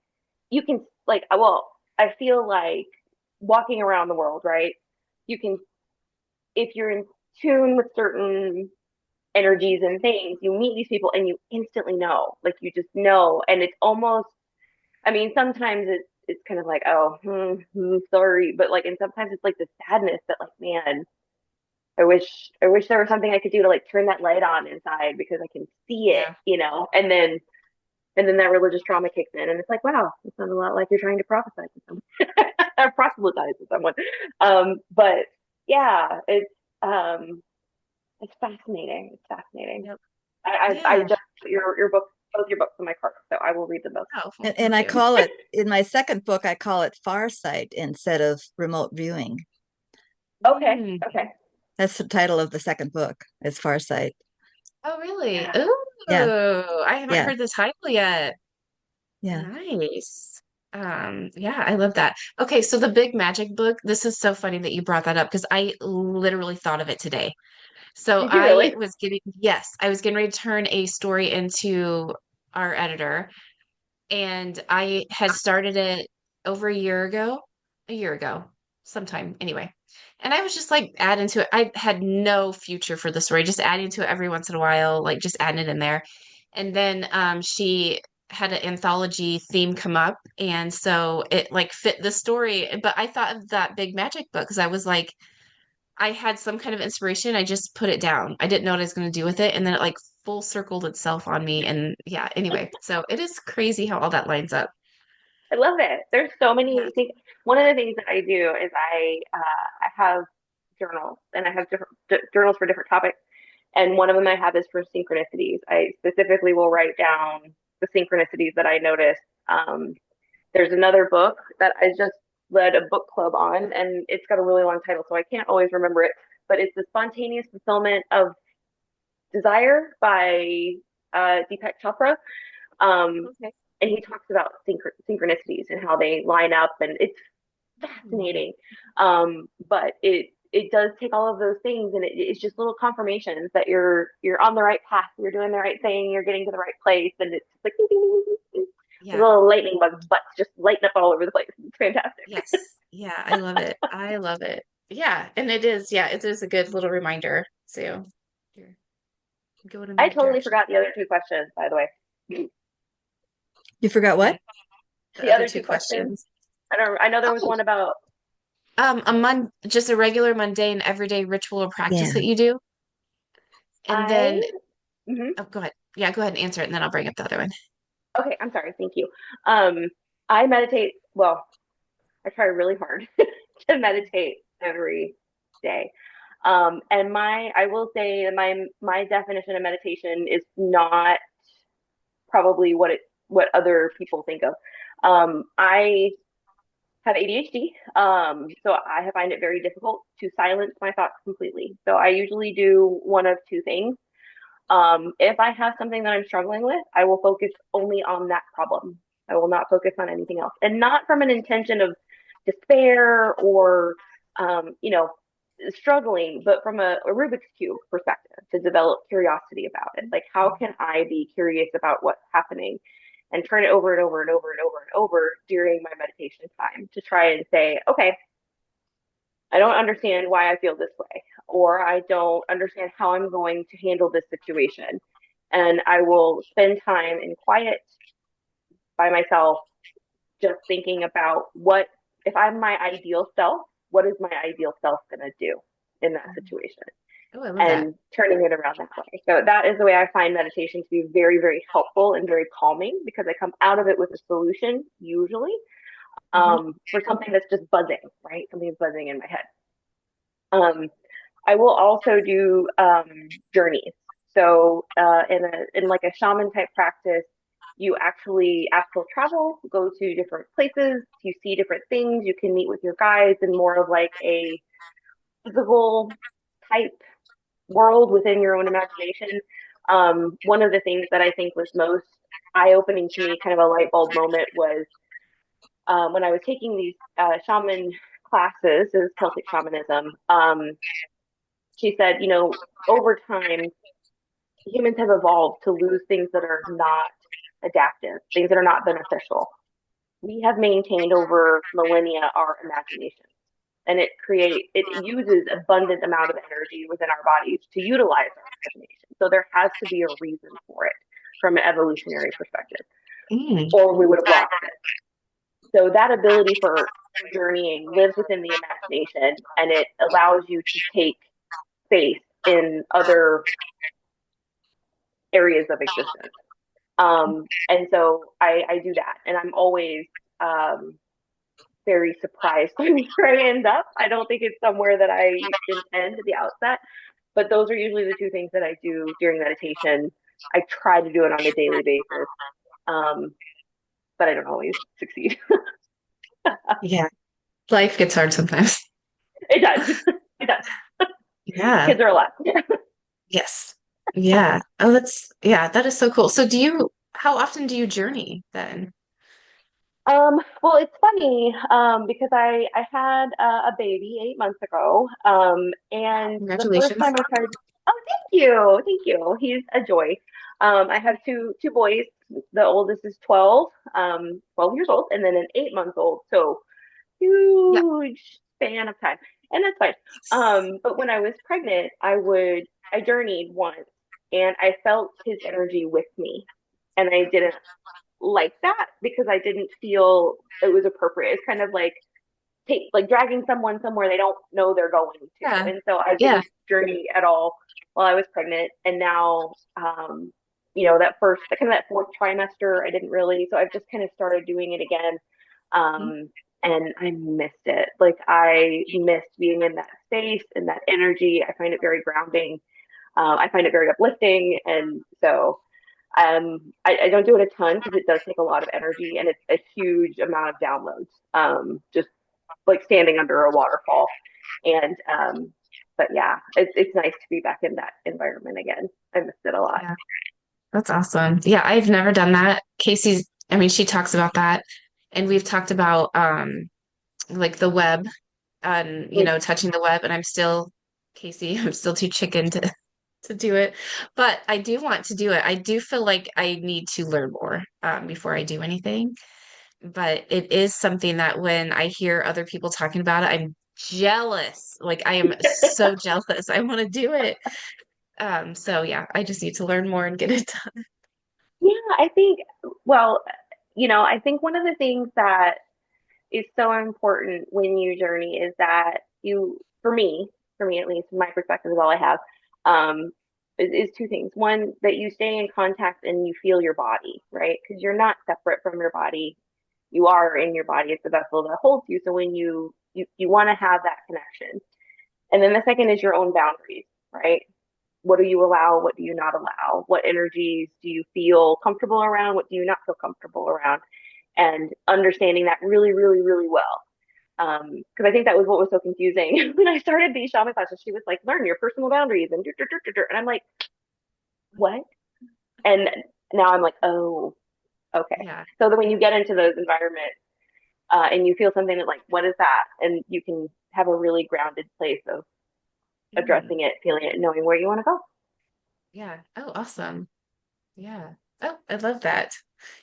you can like I feel like walking around the world, right? You can if you're in tune with certain energies and things, you meet these people and you instantly know. Like you just know. And it's almost I mean, sometimes it's kind of like, oh, sorry, but like, and sometimes it's like the sadness that like, man, I wish there was something I could do to like turn that light on inside because I can see it, Yeah. you know, and then that religious trauma kicks in, and it's like, wow, it sounds a lot like you're trying to prophesize to someone or proselytize to someone. But yeah, it's fascinating. It's fascinating. Yep. I Yeah. just put your book both your books in my cart, so I will read them both. Oh, well, And thank I you. call it, in my second book, I call it Farsight instead of remote viewing. Okay, Mm. okay, That's the title of the second book, is Farsight. Oh, really? yeah. Yeah, Ooh, I haven't yeah, heard the title yet. yeah. Nice. Yeah, I love that. Okay, so the Big Magic book, this is so funny that you brought that up because I literally thought of it today. So Did you really? yes, I was getting ready to turn a story into our editor, and I had started it over a year ago. sometime anyway. And I was just like adding to it. I had no future for the story, just adding to it every once in a while, like just adding it in there. And then she had an anthology theme come up, and so it like fit the story. But I thought of that big magic book because I was like, I had some kind of inspiration. I just put it down. I didn't know what I was going to do with it, and then it like full circled itself on me. And yeah, anyway, so it is crazy how all that lines up. I love it. There's so Yeah. many things. One of the things that I do is I have journals, and I have different journals for different topics. And one of them I have is for synchronicities. I specifically will write down the synchronicities that I notice. Um, there's another book that I just led a book club on, and it's got a really long title, so I can't always remember it. But it's The Spontaneous Fulfillment of Desire by Deepak Chopra. Um, Okay. and he talks about synchronicities and how they line up, and it's Mhm. fascinating. But it does take all of those things, and it's just little confirmations that you're on the right path, you're doing the right thing, you're getting to the right place, and it's like Yeah. little lightning bugs butts just lighting up all over the place. It's fantastic. Yes. Yeah, I love it. I love it. Yeah, and it is. Yeah, it is a good little reminder. So you're going in the I right totally direction. forgot the other two questions, by the way. You forgot Yeah, what? the The other other two two questions. questions. I don't. I know there was Oh, one about just a regular, mundane, everyday ritual or practice Yeah. that you do, and I. then Mhm. oh, go ahead. Yeah, go ahead and answer it, and then I'll bring up the other one. Okay, I'm sorry. Thank you. I meditate. Well, I try really hard to meditate every day. And I will say that my definition of meditation is not probably what other people think of. I have ADHD, so I find it very difficult to silence my thoughts completely. So I usually do one of two things. If I have something that I'm struggling with, I will focus only on that problem. I will not focus on anything else, and not from an intention of despair or, you know, struggling, but from a Rubik's Cube perspective to develop curiosity about it. Like, how can I be curious about what's happening and turn it over and over and over and over and over during my meditation time to try and say, okay, I don't understand why I feel this way, or I don't understand how I'm going to handle this situation. And I will spend time in quiet by myself, just thinking about if I'm my ideal self, what is my ideal self going to do in that situation? Oh, I love that. And turning it around that way. So that is the way I find meditation to be very, very helpful and very calming, because I come out of it with a solution, usually, Hmm. for something that's just buzzing, right? Something's buzzing in my head. Um, I will also do journeys. So in like a shaman type practice, you actually astral travel, go to different places, you see different things, you can meet with your guides in more of like a physical type world within your own imagination. One of the things that I think was most eye opening to me, kind of a light bulb moment, was when I was taking these shaman classes, it was Celtic shamanism. She said, over time, humans have evolved to lose things that are not adaptive, things that are not beneficial. We have maintained over millennia our imagination, and it uses abundant amount of energy within our bodies to utilize our imagination. So there has to be a reason for it from an evolutionary perspective, Mm. or we would have lost it. So that ability for journeying lives within the imagination, and it allows you to take space in other areas of existence. And so I do that, and I'm always very surprised by where I end up. I don't think it's somewhere that I intend at the outset, but those are usually the two things that I do during meditation. I try to do it on a daily basis, um, but I don't always succeed. Yeah, life gets hard sometimes. It does. It does. Yeah. Kids are a lot. Yes. Yeah. Oh, yeah, that is so cool. So how often do you journey then? Well, it's funny, because I had a baby 8 months ago, and the first Congratulations. time I tried, oh, thank you, he's a joy. I have two boys. The oldest is 12 years old, and then an 8 month old. So Yeah. huge span of time, and that's fine. But when I was pregnant, I journeyed once, and I felt his energy with me, and I didn't like that because I didn't feel it was appropriate. It's kind of like dragging someone somewhere they don't know they're going to. Yeah. And so I Yeah. didn't journey at all while I was pregnant. And now, that kind of that fourth trimester, I didn't really. So I've just kind of started doing it again. Mhm. Um, and I missed it. Like I missed being in that space and that energy. I find it very grounding. I find it very uplifting. And so I don't do it a ton because it does take a lot of energy and it's a huge amount of downloads. Just like standing under a waterfall. And but yeah, it's nice to be back in that environment again. I missed it a lot. Yeah. That's awesome. Yeah, I've never done that. Casey's, I mean, she talks about that. And we've talked about like the web and touching the web. And I'm still, Casey, I'm still too chicken to do it. But I do want to do it. I do feel like I need to learn more before I do anything. But it is something that when I hear other people talking about it, I'm jealous. Like I am so jealous. I want to do it. So yeah, I just need to learn more and get it done. Yeah, I think, well, I think one of the things that is so important when you journey is that for me at least, my perspective is all I have, um, is two things. One, that you stay in contact and you feel your body, right? Because you're not separate from your body. You are in your body. It's the vessel that holds you. So when you want to have that connection. And then the second is your own boundaries, right? What do you allow? What do you not allow? What energies do you feel comfortable around? What do you not feel comfortable around? And understanding that really, really, really well. Because I think that was what was so confusing when I started these shaman classes. She was like, "Learn your personal boundaries," and I'm like, "What?" And now I'm like, "Oh, okay." Yeah. So that when you get into those environments and you feel something that like, "What is that?" and you can have a really grounded place of Mm, addressing it, feeling it, knowing where you want to go. yeah. Oh, awesome. Yeah. Oh, I love that.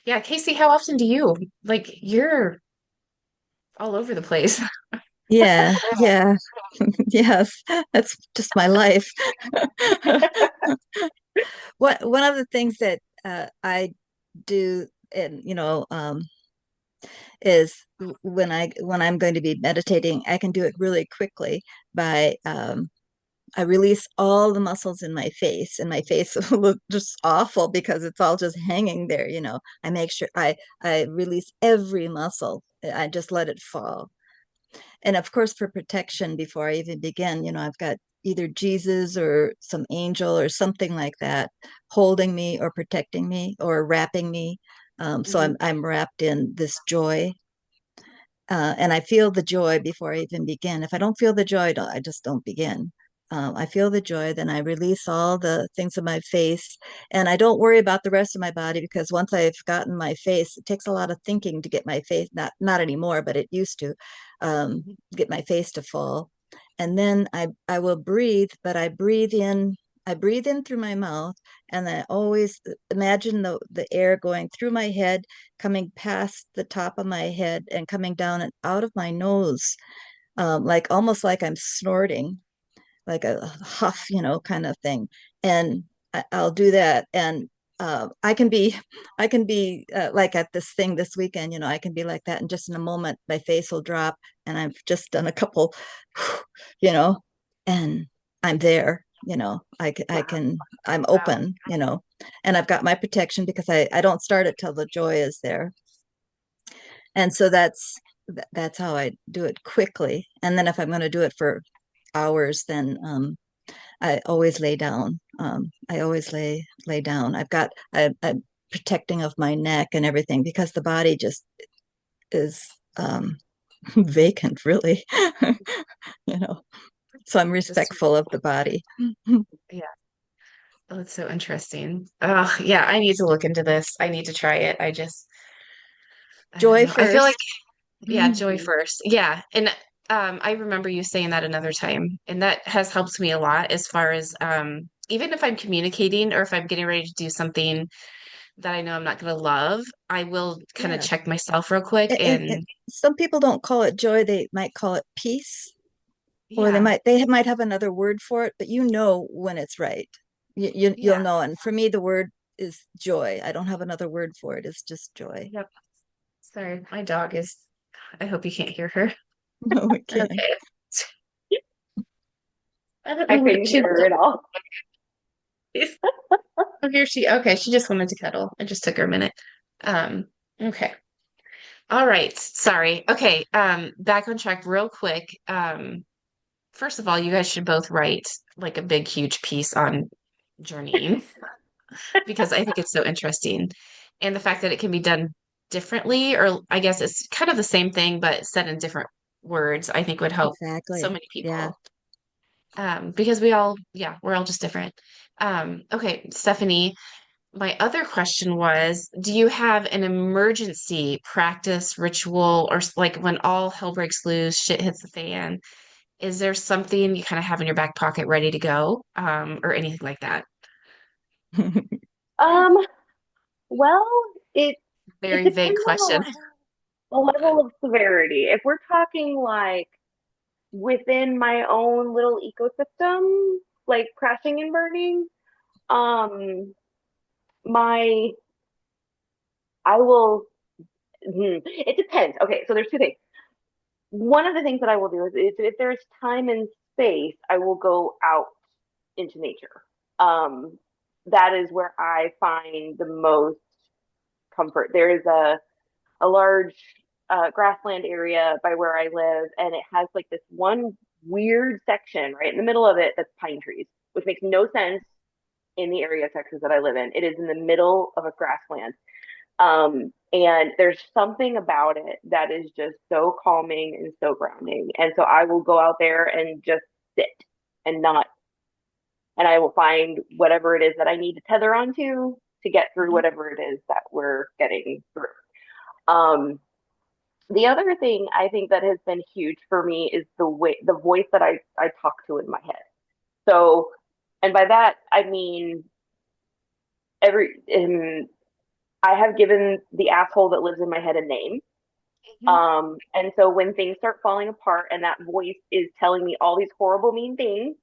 Yeah, Casey, how often do you like you're all over the place? Yeah, yeah, yes, that's just my life. One of the things that I do, and is when I'm going to be meditating, I can do it really quickly by I release all the muscles in my face, and my face will look just awful because it's all just hanging there. I make sure I release every muscle. I just let it fall. And of course, for protection, before I even begin, I've got either Jesus or some angel or something like that holding me or protecting me or wrapping me. So Mhm. I'm wrapped in this joy, and I feel the joy before I even begin. If I don't feel the joy, I just don't begin. I feel the joy, then I release all the things in my face, and I don't worry about the rest of my body because once I've gotten my face, it takes a lot of thinking to get my face, not anymore, but it used to, get my face to fall. And then I will breathe, but I breathe in through my mouth, and I always imagine the air going through my head, coming past the top of my head and coming down and out of my nose, like almost like I'm snorting, like a huff, kind of thing. And I'll do that. And I can be like at this thing this weekend, I can be like that. And just in a moment, my face will drop and I've just done a couple, you know, and I'm there, I Wow. can, I'm Wow. open, and I've got my protection because I don't start it till the joy is there. And so that's how I do it quickly. And then if I'm going to do it for hours, then I always lay down. I always lay down. I'm protecting of my neck and everything because the body just is vacant, really. you know. So I'm Just respectful of the body. yeah. Oh, that's so interesting. Oh, yeah, I need to look into this. I need to try it. I don't Joy know. I feel like first. yeah, joy Mhm. first. Yeah. And I remember you saying that another time, and that has helped me a lot as far as even if I'm communicating or if I'm getting ready to do something that I know I'm not going to love, I will kind of Yeah. check myself real quick And and some people don't call it joy, they might call it peace, or yeah, they might have another word for it, but you know when it's right. You'll yeah, know. And for me, the word is joy. I don't have another word for it. It's just joy. yep. Sorry, my dog is, I hope you can't hear her. No, we can't. Okay. I don't I know what couldn't she's hear her at all. doing. Oh, here okay, she just wanted to cuddle. It just took her a minute. Um, okay. All right. Sorry. Okay. Back on track real quick. First of all, you guys should both write like a big, huge piece on journeying because I think it's so interesting. And the fact that it can be done differently, or I guess it's kind of the same thing, but said in different words, I think would help so Exactly. many Yeah. people. Because we all, yeah, we're all just different. Okay, Stephanie, my other question was, do you have an emergency practice ritual or like when all hell breaks loose, shit hits the fan? Is there something you kind of have in your back pocket ready to go, or anything like that? Um, well, it it Very vague depends question. on the level of severity. If we're talking like within my own little ecosystem, like crashing and burning, um, my I will. It depends. Okay, so there's two things. One of the things that I will do is if there's time and space, I will go out into nature. Um, that is where I find the most comfort. There is a large grassland area by where I live, and it has like this one weird section right in the middle of it that's pine trees, which makes no sense in the area of Texas that I live in. It is in the middle of a grassland. And there's something about it that is just so calming and so grounding. And so I will go out there and just sit and not, and I will find whatever it is that I need to tether onto to get through Mhm. whatever it is that we're getting through. Um, the other thing I think that has been huge for me is the voice that I talk to in my head. So, and by that I mean every I have given the asshole that lives in my head a name. Mhm. And so when things start falling apart and that voice is telling me all these horrible, mean things,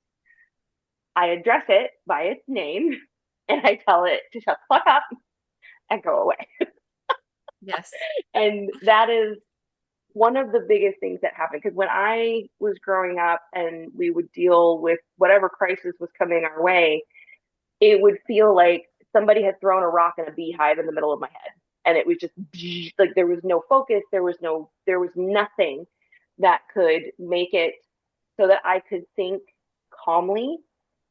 I address it by its name and I tell it to shut the fuck up and go away. Yes. And that is one of the biggest things that happened because when I was growing up and we would deal with whatever crisis was coming our way, it would feel like somebody had thrown a rock in a beehive in the middle of my head. And it was just like there was no focus, there was nothing that could make it so that I could think calmly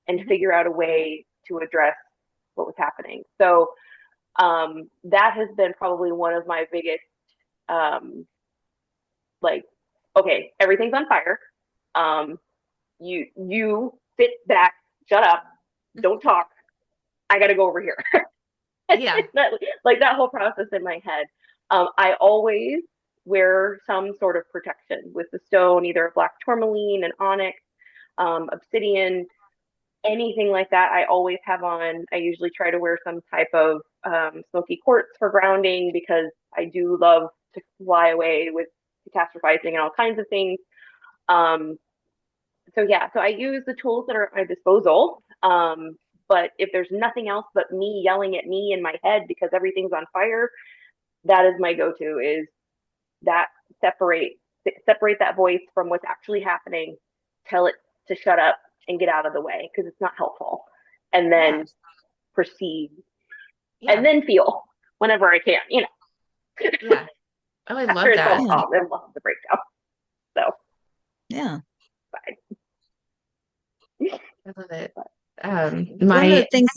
and Mhm. figure out a way to address what was happening. So that has been probably one of my biggest um, like, okay, everything's on fire. Um, you sit back, shut up, don't talk. I got to go over here. Yeah. that, like that whole process in my head. I always wear some sort of protection with the stone, either a black tourmaline, an onyx, obsidian, anything like that. I always have on. I usually try to wear some type of smoky quartz for grounding because I do love to fly away with catastrophizing and all kinds of things. Um, so yeah, so I use the tools that are at my disposal. But if there's nothing else but me yelling at me in my head because everything's on fire, that is my go-to. Is that separate separate that voice from what's actually happening, tell it to shut up and get out of the way because it's not helpful, and Yeah. then proceed and Yeah. then feel whenever I can, Yeah. Oh, I after love it's all that. Yeah. calm, then we'll have the breakdown. So Yeah. fine. I love it. But, One of the My things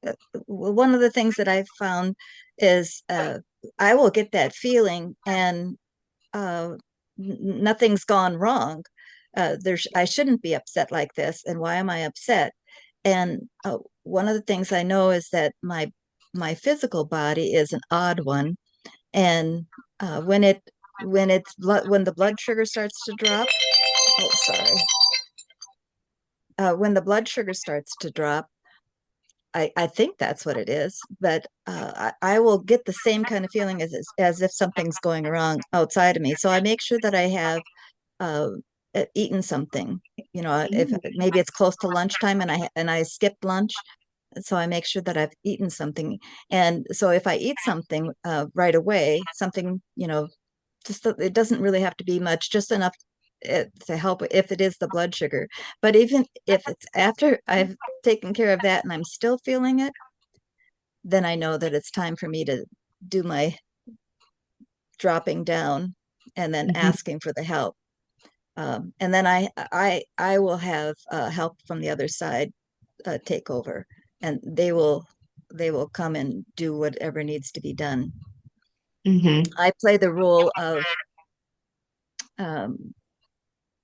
that one of the things that I've found is I will get that feeling and nothing's gone wrong. I shouldn't be upset like this, and why am I upset? And one of the things I know is that my physical body is an odd one, and when when the blood sugar starts to drop, oh sorry, when the blood sugar starts to drop, I think that's what it is, but I will get the same kind of feeling as if something's going wrong outside of me. So I make sure that I have uh, eaten something. You know, if Mm, maybe it's close to lunchtime and I skipped lunch, so I make sure that I've eaten something. And so if I eat something right away, something, just it doesn't really have to be much, just enough to help if it is the blood sugar. But even if it's after I've taken care of that and I'm still feeling it, then I know that it's time for me to do my dropping down and then mhm, asking for the help. And then I will have help from the other side take over, and they will come and do whatever needs to be done. mhm. I play the role of um,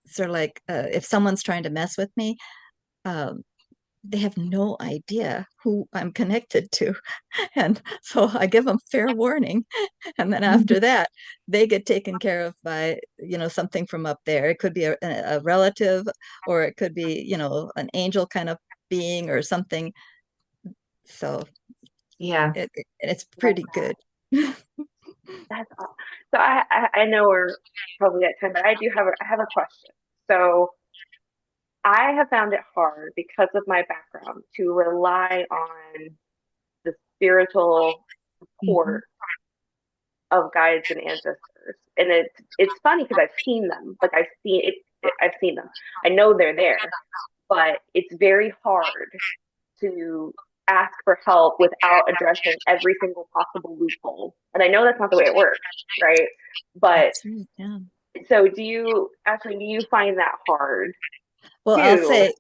sort of like if someone's trying to mess with me, um, they have no idea who I'm connected to. And so I give them fair warning. And then after that, they get taken care of by, something from up there. It could be a relative, or it could be, an angel kind of being or something. So Yeah. it's Love pretty that. good. That's all. So I know we're probably at time, but I have a question. So I have found it hard because of my background to rely on the spiritual Mhm. support of guides and ancestors. And it's funny because I've seen them. Like I've seen it, I've seen them. I know they're there, but it's very hard to ask for help without addressing every single possible loophole. And I know that's not the way it works, right? But That's right. Yeah. so do you find that hard Well, I'll too? say,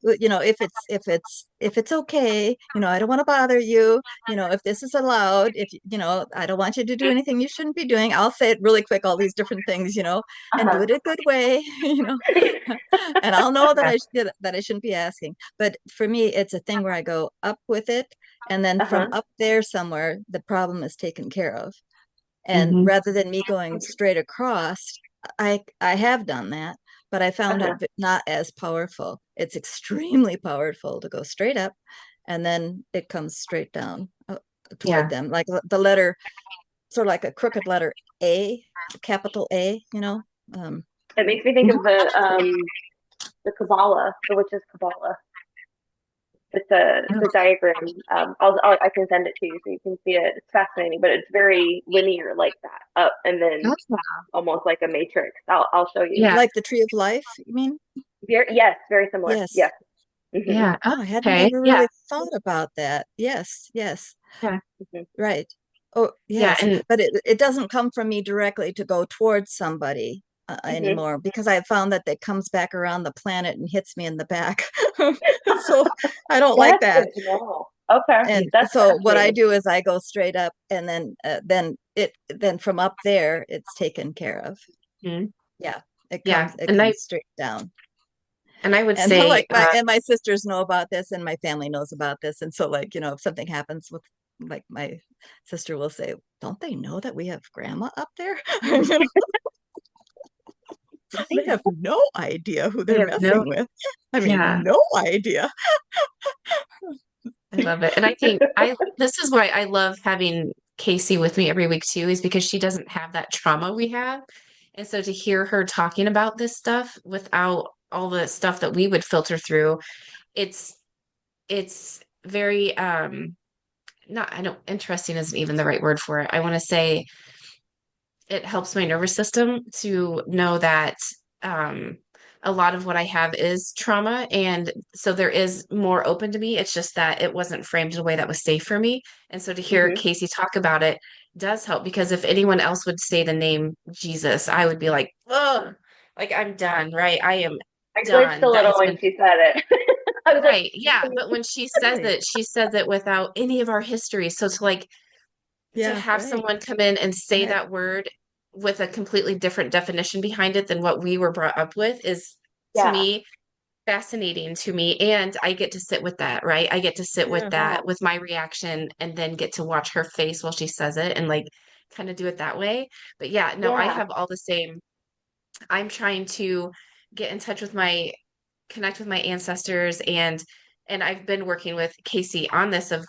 if it's okay, I don't want to bother you, if this is allowed, I don't want you to do anything you shouldn't be doing. I'll say it really quick, all these different things, and do Uh-huh. it a good way, and I'll know that I shouldn't be asking. But for me, it's a thing where I go up with it, and then from Uh-huh. up there somewhere, the problem is taken care of. And Mhm. rather than me going straight across, I have done that, but I found it Uh-huh. not as powerful. It's extremely powerful to go straight up, and then it comes straight down toward Yeah. them, like the letter, sort of like a crooked letter A, capital A. It makes me think of the Kabbalah, the witch's Kabbalah. It's a diagram. I can send it to you so you can see it. It's fascinating, but it's very linear like that, up and then Okay. almost like a matrix. I'll show you. Yeah. Like the tree of life, you mean? Yes, very similar. Yes. Yes. Hmm. Yeah. Oh, I hadn't Okay. ever Yeah. really thought about that. Yes, yes. Yeah. Hmm. Right. Oh, Yeah. yes. And But it doesn't come from me directly to go towards somebody Hmm. anymore, because I found that it comes back around the planet and hits me in the back. So I don't like That's that. good to know. Okay, And that's so what I fascinating. do is I go straight up, and then from up there it's taken care of. mhm. Yeah, it Yeah. comes it And I comes straight down. and I would And say, like my sisters know about this, and my family knows about this. And so, like, if something happens with, like, my sister will say, "Don't they know that we have grandma up there?" They have no idea who I they're have no, messing with. I mean, yeah, no idea. I love it. And I think this is why I love having Casie with me every week too, is because she doesn't have that trauma we have. And so to hear her talking about this stuff without all the stuff that we would filter through, it's it's very not I don't interesting isn't even the right word for it. I want to say it helps my nervous system to know that um, a lot of what I have is trauma. And so there is more open to me. It's just that it wasn't framed in a way that was safe for me. And so to hear Hmm. Casie talk about it does help, because if anyone else would say the name Jesus, I would be like, oh, like I'm done, right? I am I glitched a done. That little has when been she said it. I was like, right. Yeah. But when Right. she says it without any of our history. So to Yeah, have right. someone come in and say Right. that word with a completely different definition behind it than what we were brought up with is, to yeah, me, fascinating to me. And I get to sit with that, right? I get to sit with Yeah. yeah, that, with my reaction, and then get to watch her face while she says it and like kind of do it that way. But yeah, no, I yeah. have all the same. I'm trying to get in touch with connect with my ancestors and and I've been working with Casie on this of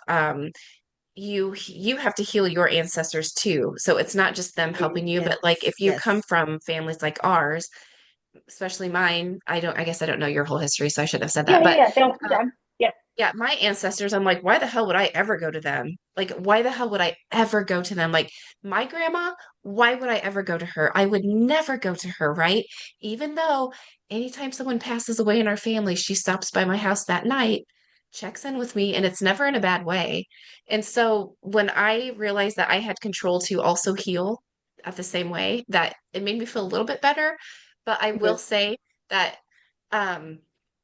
you have to heal your ancestors too. So it's not just them helping you, but like Yes, if you come yes. from families like ours, especially mine, I guess I don't know your whole history, so I shouldn't have said Yeah, that. yeah, But yeah. Don't be um, done. Yeah. yeah, my ancestors, I'm like, why the hell would I ever go to them? Like, why the hell would I ever go to them? Like, my grandma, why would I ever go to her? I would never go to her, right? Even though anytime someone passes away in our family, she stops by my house that night, checks in with me, and it's never in a bad way. And so when I realized that I had control to also heal at the same way, that it made me feel a little bit better. But I will Mhm. say that um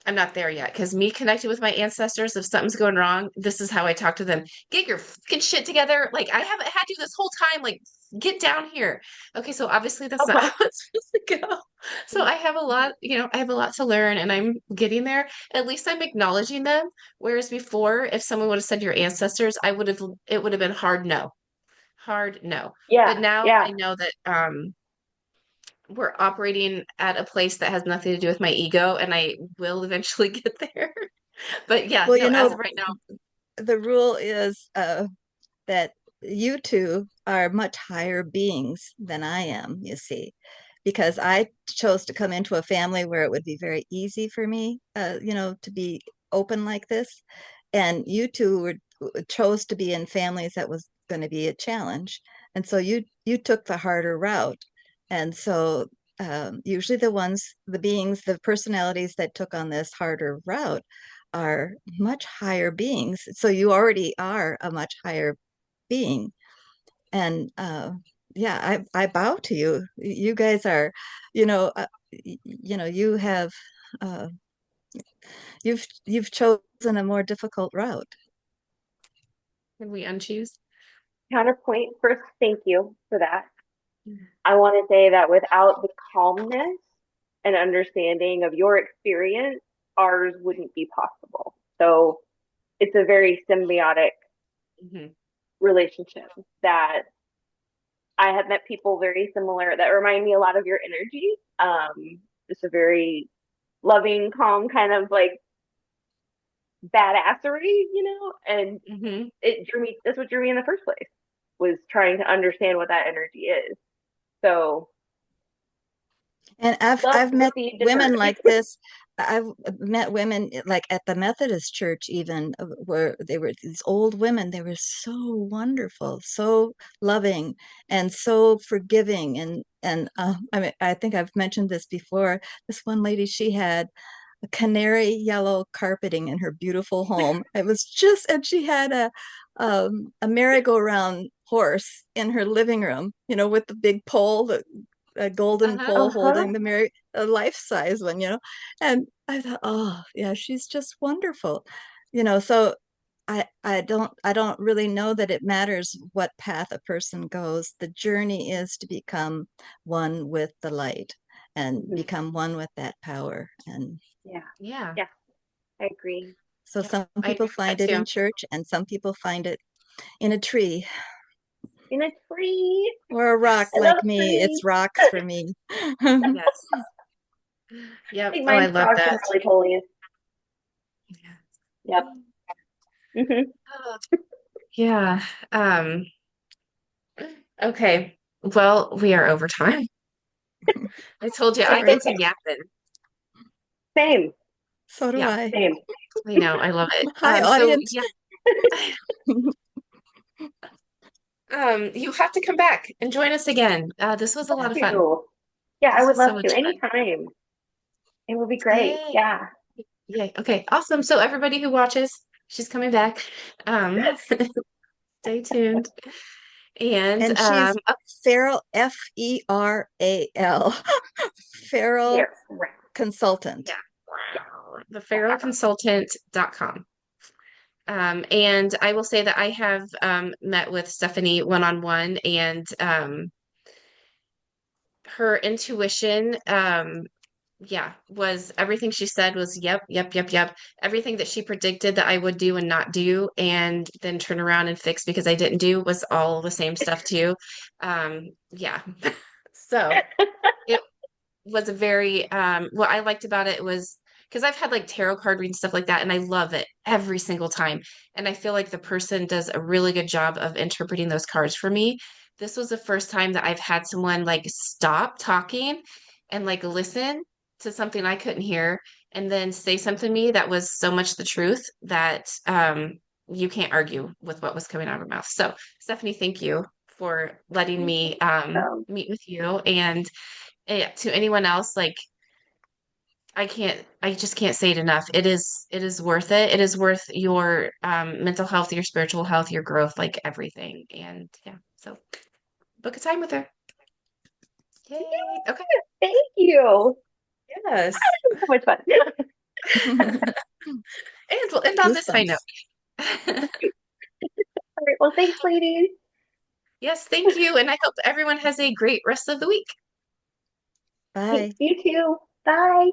I'm not there yet because me connecting with my ancestors, if something's going wrong, this is how I talk to them. Get your fucking shit together. Like, I haven't had you this whole time. Like, get down here. Okay, so obviously that's not Okay. how it's supposed to go. So I have a lot, I have a lot to learn and I'm getting there. At least I'm acknowledging them. Whereas before, if someone would have said your ancestors, it would have been hard no. Hard no. But Yeah, now yeah, I know that we're operating at a place that has nothing to do with my ego and I will eventually get there. But yeah, Well, no, as of right now, the rule is that you two are much higher beings than I am, you see, because I chose to come into a family where it would be very easy for me, to be open like this. And you two chose to be in families that was going to be a challenge. And so you took the harder route. And so usually the beings, the personalities that took on this harder route are much higher beings. So you already are a much higher being. And yeah, I bow to you. You guys are, you know, uh, you have, uh, you've chosen a more difficult route. can we unchoose? counterpoint. First, thank you for that. I want to say that without the calmness and understanding of your experience, ours wouldn't be possible. So it's a very symbiotic Hmm. relationship that I have met people very similar that remind me a lot of your energy. It's a very loving, calm kind of like badassery, and Hmm. it drew me. That's what drew me in the first place, was trying to understand what that energy is. So And love I've to met see women different. like this. I've met women like at the Methodist church even where they were these old women. They were so wonderful, so loving, and so forgiving. And I mean, I think I've mentioned this before. This one lady, she had a canary yellow carpeting in her beautiful home. It was just, and she had a merry-go-round horse in her living room, with the big pole, a golden Uh-huh. pole Uh-huh. holding a life-size one, And I thought, oh yeah, she's just wonderful, So I don't really know that it matters what path a person goes. The journey is to become one with the light and Mhm. become one with that power. And Yeah. Yeah. Yeah. I agree. so Yep. some I agree people with that find it in too. church and some people find it in a tree And it's free. or a rock I love like me. It's trees. rocks for me. Yes. I Yep. think Oh, I mine's love frogs and that. roly-polies. Yeah. Yep. Hmm. Oh, yeah. Um, okay. Well, we are over time. I told you And I it's Sorry. get to okay. yapping. Same. So do Yeah, I. Same. I know. I love it. Hi, So audience. yeah, you have to come back and join us again. This was a lot Love of fun. you. Yeah, I This would was love so to. much fun. Anytime. It would be great. Yay. Yeah. Yay. Okay, awesome. So everybody who watches, she's coming back. Stay tuned. And And she's Feral, Feral, Feral Here. Right. Consultant. yeah, Yeah. theferalconsultant.com. And I will say that I have met with Stephanie one-on-one and her intuition, yeah, was everything she said was yep, yep, yep, yep. Everything that she predicted that I would do and not do and then turn around and fix because I didn't do was all the same stuff too. Yeah. So it was a very what I liked about it was because I've had like tarot card reading stuff like that, and I love it every single time. And I feel like the person does a really good job of interpreting those cards for me. This was the first time that I've had someone like stop talking and like listen to something I couldn't hear and then say something to me that was so much the truth that you can't argue with what was coming out of her mouth. So, Stephanie, thank you for letting me Um, meet with you. And to anyone else, like I just can't say it enough. It is worth it. It is worth your mental health, your spiritual health, your growth, like everything. And yeah, so book a time with her. Yay. Okay. Thank you. Yes. So much fun. And we'll end on this high note. Goosebumps. All right. Well, thanks, ladies. Yes, thank you. And I hope everyone has a great rest of the week. Thanks, Bye. you too. Bye.